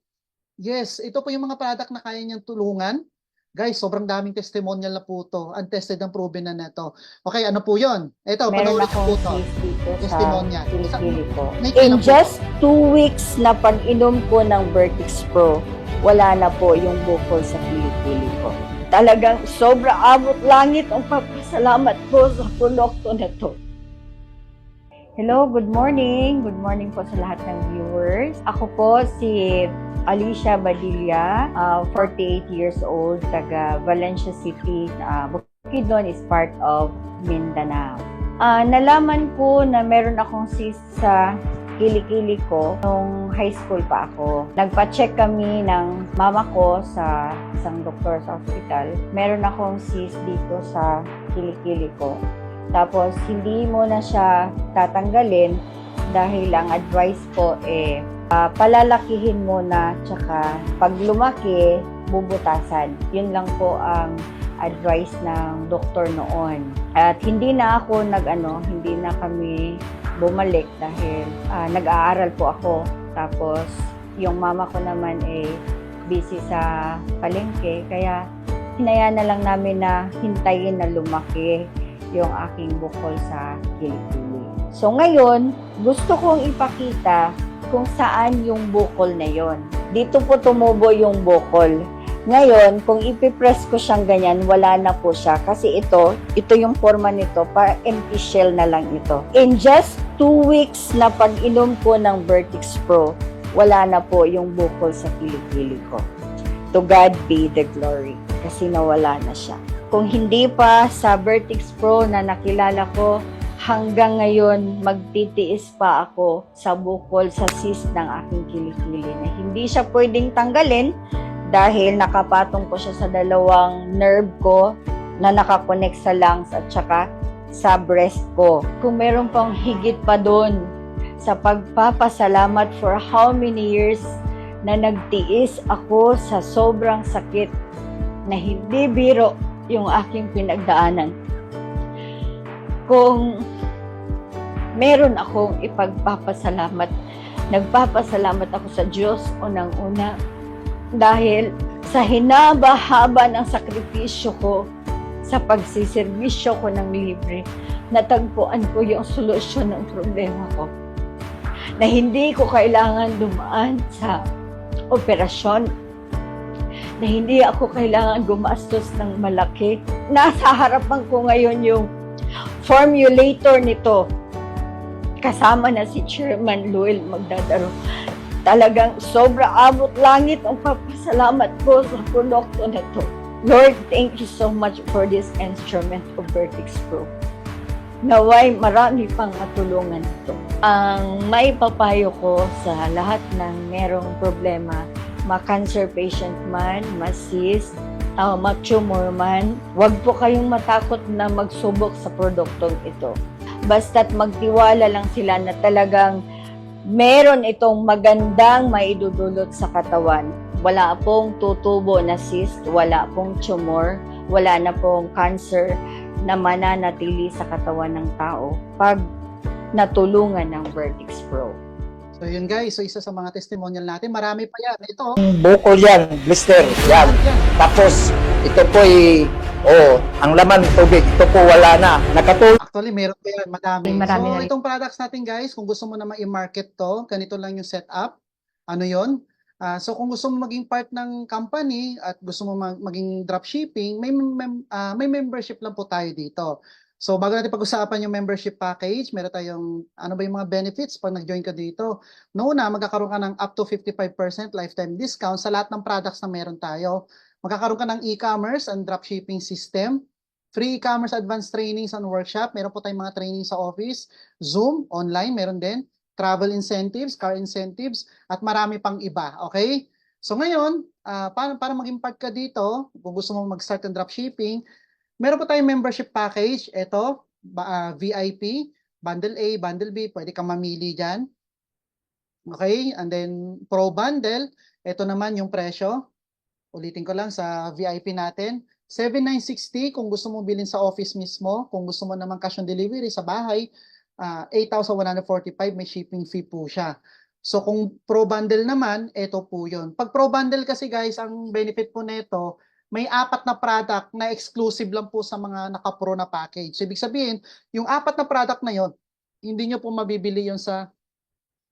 Yes, ito po yung mga product na kaya niyang tulungan. Guys, sobrang daming testimonial na po ito. Untested and proven na neto. Okay, ano po yun? Ito, Meron panoorin po akong ito. case dito sa Testimonial. kilikili ko. May In kailan po? just 2 weeks na pag-inom ko ng Vertex Pro, wala na po yung bukol sa kilikili ko. Talagang sobra abot langit ang pagpasalamat ko sa produkto na to. Hello, good morning. Good morning po sa lahat ng viewers. Ako po si Alicia Badilla, 48 years old, taga Valencia City. Bukidnon is part of Mindanao. Nalaman ko na meron akong cyst sa kilikili ko nung high school pa ako. Nagpa-check kami ng mama ko sa isang doktor sa hospital. Meron akong cyst dito sa kilikili ko. Tapos, hindi mo na siya tatanggalin dahil ang advice ko palalakihin mo na, tsaka pag lumaki, bubutasan. Yun lang po ang advice ng doktor noon. At hindi na ako hindi na kami bumalik dahil nag-aaral po ako. Tapos, yung mama ko naman busy sa palengke, kaya hinayaan na lang namin na hintayin na lumaki yung aking bukol sa kilikili. So ngayon, gusto kong ipakita kung saan yung bukol na yon. Dito po tumubo yung bukol. Ngayon, kung ipipress ko siyang ganyan, wala na po siya. Kasi ito yung forma nito, para empty shell na lang ito. In just 2 weeks na pag-inom ko ng Vertex Pro, wala na po yung bukol sa kilikili ko. to God be the glory kasi nawala na siya. Kung hindi pa sa Vertex Pro na nakilala ko, hanggang ngayon magtitiis pa ako sa bukol sa cyst ng aking kilikili na hindi siya pwedeng tanggalin dahil nakapatong ko siya sa dalawang nerve ko na nakakonect sa lungs at saka sa breast ko. Kung meron pang higit pa doon sa pagpapasalamat for how many years na nagtiis ako sa sobrang sakit na hindi biro yung aking pinagdaanan. Kung meron akong ipagpapasalamat, nagpapasalamat ako sa Diyos unang-una dahil sa hinaba-haba ng sakripisyo ko sa pagsiservisyo ko ng libre, natagpuan ko yung solusyon ng problema ko. Na hindi ko kailangan dumaan sa operasyon, na hindi ako kailangan gumastos ng malaki. Nasa harapan ko ngayon yung formulator nito. Kasama na si Chairman Luel Magdadaro. Talagang sobra abot langit ang papasalamat ko sa produkto na to. Lord, thank you so much for this instrument of Vertex Pro. Naway marami pang matulungan ito. Ang may papayo ko sa lahat ng merong problema, ma-cancer patient man, ma-cyst, ma-tumor man, huwag po kayong matakot na magsubok sa produktong ito. Basta't magtiwala lang sila na talagang meron itong magandang maidudulot sa katawan. Wala pong tutubo na cyst, wala pong tumor, wala na pong cancer na mananatili sa katawan ng tao pag natulungan ng Vertex Pro. So yun guys, so isa sa mga testimonial natin, marami pa yan. Ito, Bukol yan, blister, yan. yan. Tapos, ito po ang laman tubig, ito po wala na. Nakatulog. Actually, meron pa yan, madami. Marami So na rin. itong products natin guys, kung gusto mo naman i-market to, ganito lang yung setup. Ano yon? So kung gusto mo maging part ng company at gusto mo maging dropshipping, may membership lang po tayo dito. So bago natin pag-usapan yung membership package, meron tayong ano ba yung mga benefits pag nag-join ka dito. Noong una, magkakaroon ka ng up to 55% lifetime discount sa lahat ng products na meron tayo. Magkakaroon ka ng e-commerce and dropshipping system, free e-commerce advanced trainings and workshop, meron po tayong mga training sa office, Zoom, online, meron din, travel incentives, car incentives, at marami pang iba, okay? So ngayon, para maging part ka dito, kung gusto mo mag-start ng dropshipping, meron po tayong membership package. Ito, VIP, Bundle A, Bundle B, pwede kang mamili dyan. Okay, and then Pro Bundle, ito naman yung presyo. Ulitin ko lang sa VIP natin. 7,960 kung gusto mo bilhin sa office mismo. Kung gusto mo naman cash on delivery sa bahay, 8,145, may shipping fee po siya. So kung Pro Bundle naman, ito po yun. Pag Pro Bundle kasi guys, ang benefit po nito, may 4 na product na exclusive lang po sa mga naka-pro na package. So, ibig sabihin, yung 4 na product na yon, hindi nyo po mabibili yon sa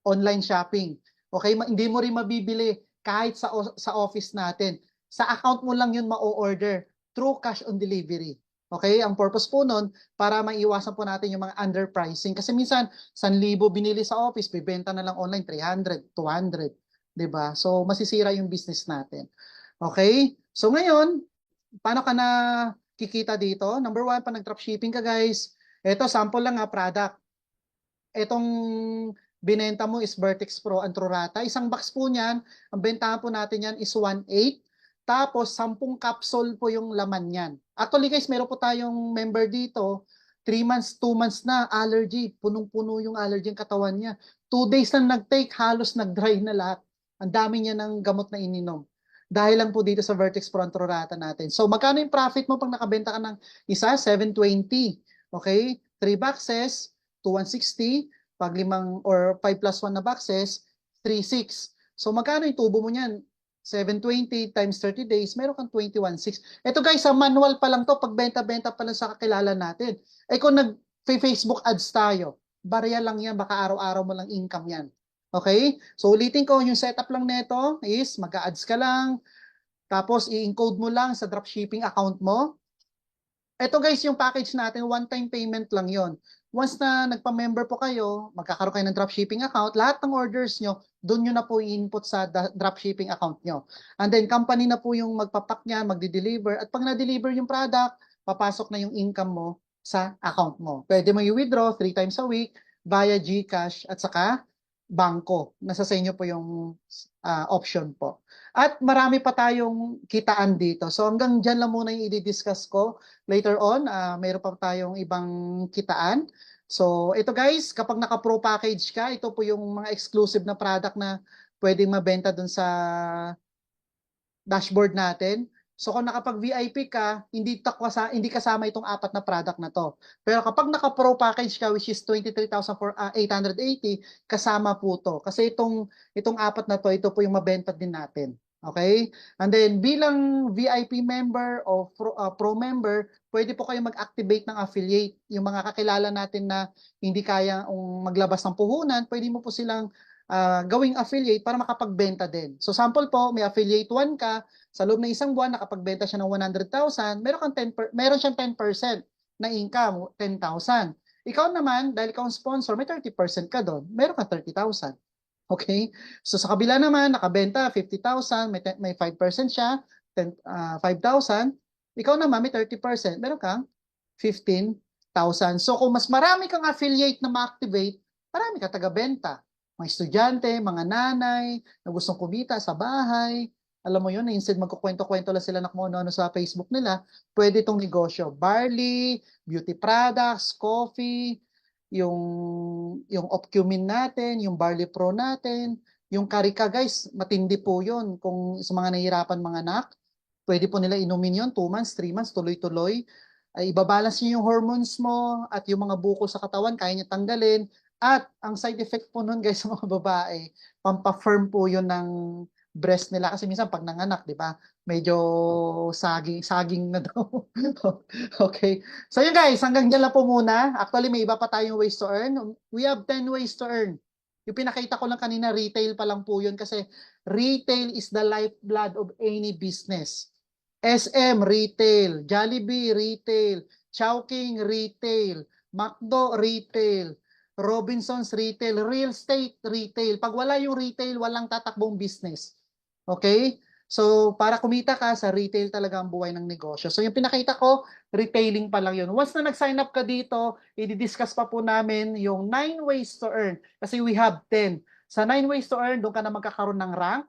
online shopping. Okay? Hindi mo rin mabibili kahit sa office natin. Sa account mo lang yun ma-order through cash on delivery. Okay? Ang purpose po nun, para maiwasan po natin yung mga underpricing. Kasi minsan, 1,000 binili sa office, bibenta na lang online, 300, 200. Diba? So, masisira yung business natin. Okay? So ngayon, paano ka na kikita dito? Number 1, pa nag-dropshipping ka guys. Ito, sample lang product. Itong binenta mo is Vertex Pro Antrorata. Isang box po niyan, ang bentahan po natin yan is 1.8. Tapos, 10 capsule po yung laman niyan. Actually guys, meron po tayong member dito, 3 months, 2 months na, allergy. Punong-puno yung allergy ng katawan niya. 2 days lang nag-take, halos nag-dry na lahat. Ang dami niya ng gamot na ininom. Dahil lang po dito sa Vertex Pro Antrorata natin. So, magkano yung profit mo pag nakabenta ka ng isa? 720. Okay? 3 boxes, 2,160. Pag 5 or 5 plus 1 na boxes, 3,600. So, magkano yung tubo mo niyan? 720 times 30 days, meron kang 21,600. Ito guys, sa manual pa lang to, pag benta-benta pa lang sa kakilala natin. Eh kung nag-Facebook ads tayo, barya lang yan, baka araw-araw mo lang income yan. Okay? So ulitin ko, yung setup lang nito is mag-a-ads ka lang, tapos i-encode mo lang sa dropshipping account mo. Ito guys, yung package natin, one-time payment lang yon. Once na nagpa-member po kayo, magkakaroon kayo ng dropshipping account, lahat ng orders nyo, doon nyo na po i-input sa dropshipping account nyo. And then company na po yung magpapak niyan, magdi-deliver. At pag na-deliver yung product, papasok na yung income mo sa account mo. Pwede mo i-withdraw 3 times a week via GCash at saka bangko. Nasa sa inyo po yung option po. At marami pa tayong kitaan dito. So hanggang dyan lang muna yung i-discuss ko. Later on, mayroon pa tayong ibang kitaan. So ito guys, kapag naka-pro package ka, ito po yung mga exclusive na product na pwedeng mabenta dun sa dashboard natin. So kung nakapag-VIP ka, hindi kasama itong 4 na product na to. Pero kapag naka-pro package ka, which is 23,880, kasama po to. Kasi itong 4 na to, ito po yung mabenta din natin. Okay? And then bilang VIP member o pro member, pwede po kayo mag-activate ng affiliate. Yung mga kakilala natin na hindi kaya maglabas ng puhunan, pwede mo po silang gawing affiliate para makapagbenta din. So sample po, may affiliate 1 ka, sa loob ng isang buwan nakapagbenta siya ng 100,000, meron siyang 10% na income, 10,000. Ikaw naman, dahil ikaw ang sponsor, may 30% ka doon, meron kang 30,000. Okay? So sa kabila naman, nakabenta 50,000, may 5% siya, 5,000. Ikaw naman may 30%, meron kang 15,000. So kung mas marami kang affiliate na ma-activate, marami ka taga-benta. Mga estudyante, mga nanay, na gustong kumita sa bahay. Alam mo yun, instead magkukwento-kwento lang sila na kung ano sa Facebook nila, pwede itong negosyo. Barley, beauty products, coffee, yung Opcumin natin, yung Barley Pro natin, yung Carica guys, matindi po yun. Kung sa mga nahihirapan mga anak, pwede po nila inumin yun, 2 months, 3 months, tuloy-tuloy. Ay, ibabalance nyo yung hormones mo at yung mga bukol sa katawan, kaya nyo tanggalin. At ang side effect po nun guys sa mga babae, pampafirm po yun ng breast nila. Kasi minsan pag nanganak, di ba, medyo saging na daw. Okay. So yun guys, hanggang dyan lang po muna. Actually, may iba pa tayong ways to earn. We have 10 ways to earn. Yung pinakita ko lang kanina, retail pa lang po yun kasi retail is the lifeblood of any business. SM, retail. Jollibee, retail. Chowking, retail. McDo, retail. Robinsons, retail. Real estate, retail. Pag wala yung retail, walang tatakbong business. Okay? So, para kumita ka, sa retail talaga ang buhay ng negosyo. So, yung pinakita ko, retailing pa lang yun. Once na nag-sign up ka dito, i-discuss pa po namin yung 9 ways to earn. Kasi we have 10. Sa 9 ways to earn, doon ka na magkakaroon ng rank.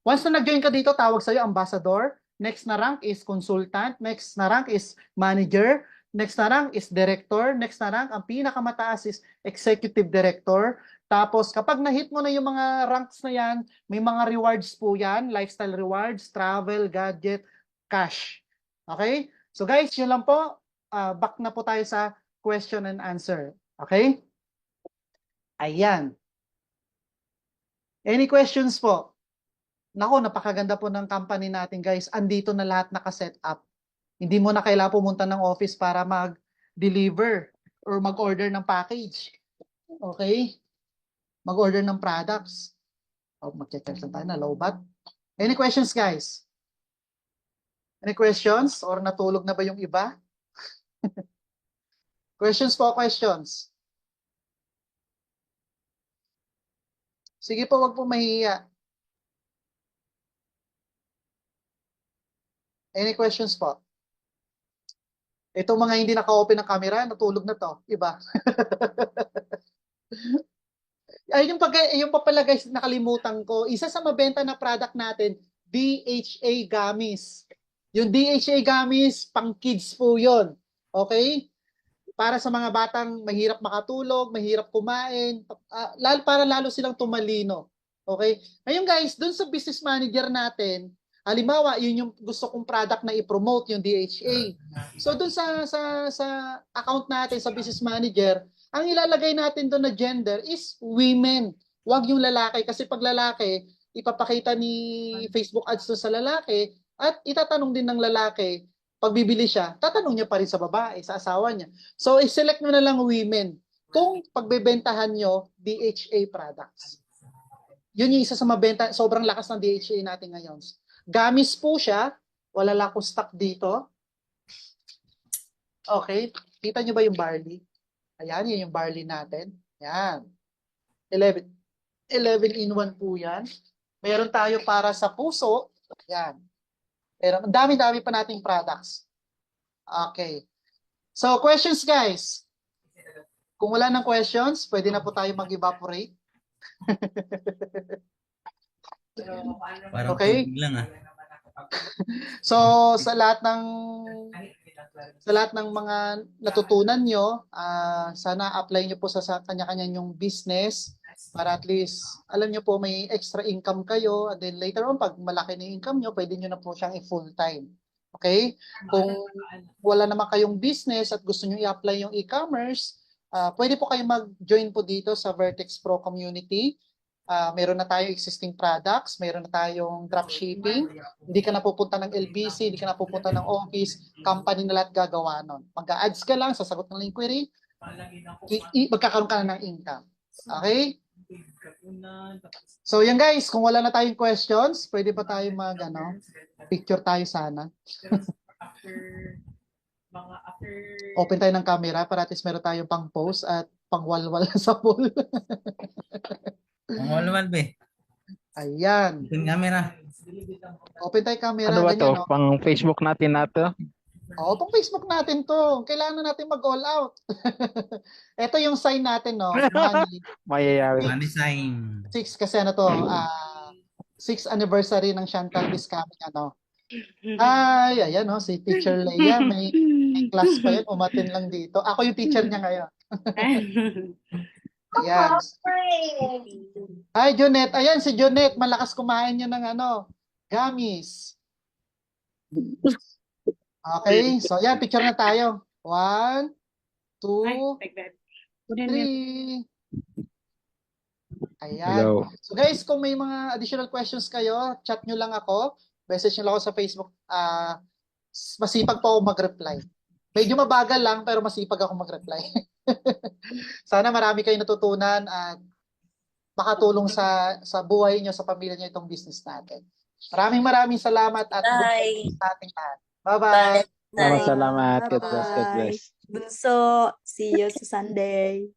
Once na nag-join ka dito, tawag sa'yo ambassador. Next na rank is consultant. Next na rank is manager. Next na rank is director. Next na rank, ang pinakamataas is executive director. Tapos, kapag na-hit mo na yung mga ranks na yan, may mga rewards po yan. Lifestyle rewards, travel, gadget, cash. Okay? So guys, yun lang po. Back na po tayo sa question and answer. Okay? Ayan. Any questions po? Nako, napakaganda po ng company natin guys. Andito na lahat nakaset up. Hindi mo na kailangan pumunta ng office para mag-deliver or mag-order ng package. Okay? Mag-order ng products. Mag-check lang tayo na lowbat. Any questions guys? Any questions? Or natulog na ba yung iba? Questions po, questions. Sige po, wag po mahihiya. Any questions po? Itong mga hindi naka-open ng camera, natulog na to. Iba. Ay, yung pa pala guys, nakalimutan ko. Isa sa mabenta na product natin, DHA gummies. Yung DHA gummies, pang kids po yun. Okay? Para sa mga batang mahirap makatulog, mahirap kumain, para lalo silang tumalino. Okay? Ngayon guys, dun sa business manager natin, halimbawa, yun yung gusto kong product na i-promote, yung DHA. So dun sa account natin, sa business manager, ang ilalagay natin doon na gender is women. Huwag yung lalaki. Kasi pag lalaki, ipapakita ni Facebook ads doon sa lalaki at itatanong din ng lalaki, pag bibili siya, tatanong niya pa rin sa babae, sa asawa niya. So, i-select nyo na lang women kung pagbebentahan nyo DHA products. Yun yung isa sa mabenta. Sobrang lakas ng DHA natin ngayon. Gamis po siya. Wala lang akong stock dito. Okay, kita nyo ba yung barley? Ayan, yan yung barley natin. Yan. 11 in 1 po yan. Meron tayo para sa puso. Yan. Pero ang dami-dami pa nating products. Okay. So, questions guys. Kung wala ng questions, pwede na po tayo mag-evaporate. Parang Okay. tubig lang ah. So, sa lahat ng mga natutunan nyo, sana apply nyo po sa kanya-kanya yung business para at least, alam nyo po, may extra income kayo. And then later on, pag malaki na yung income nyo, pwede nyo na po siyang i-full time. Okay? Kung wala naman kayong business at gusto nyo i-apply yung e-commerce, pwede po kayo mag-join po dito sa Vertex Pro Community. Meron na tayong existing products, meron na tayong dropshipping. Hindi ka na pupunta ng LBC, hindi ka na pupunta ng office, company na lahat gagawa nun. Mag-ads ka lang, sasagot ng inquiry, magkakaroon ka na ng income. Okay? So yan guys, kung wala na tayong questions, pwede pa tayo picture tayo sana. Open tayo ng camera para at least meron tayong pang post at pang walwal sa pool. Ang walwal be. Ayan. Yung camera. Open tayo camera. Ano ba to? Ganyan, no? Pang Facebook natin na to? Oo, pang Facebook natin to. Kailangan natin mag-all out. Ito yung sign natin, no? Money. Mayayari. Money sign. 6 kasi 6th anniversary ng Chantal is coming, Ay, ayan, no? Si Teacher Leia. May class pa yun. Umatin lang dito. Ako yung teacher niya ngayon. Ayan. Ay, Jonette. Ayan, si Jonette. Malakas kumain niya ng gummies. Okay. So, ayan. Picture na tayo. 1, 2, 3. Ayan. Hello. So, guys, kung may mga additional questions kayo, chat nyo lang ako. Message nyo lang ako sa Facebook. Masipag po ako mag-reply. Medyo mabagal lang, pero masipag ako mag-reply. Sana marami kayong natutunan at makatulong sa buhay nyo, sa pamilya nyo itong business natin. Maraming salamat at good luck sa ating lahat. Bye-bye. Salamat. God bless. God bless. Bunso, see you sa Sunday.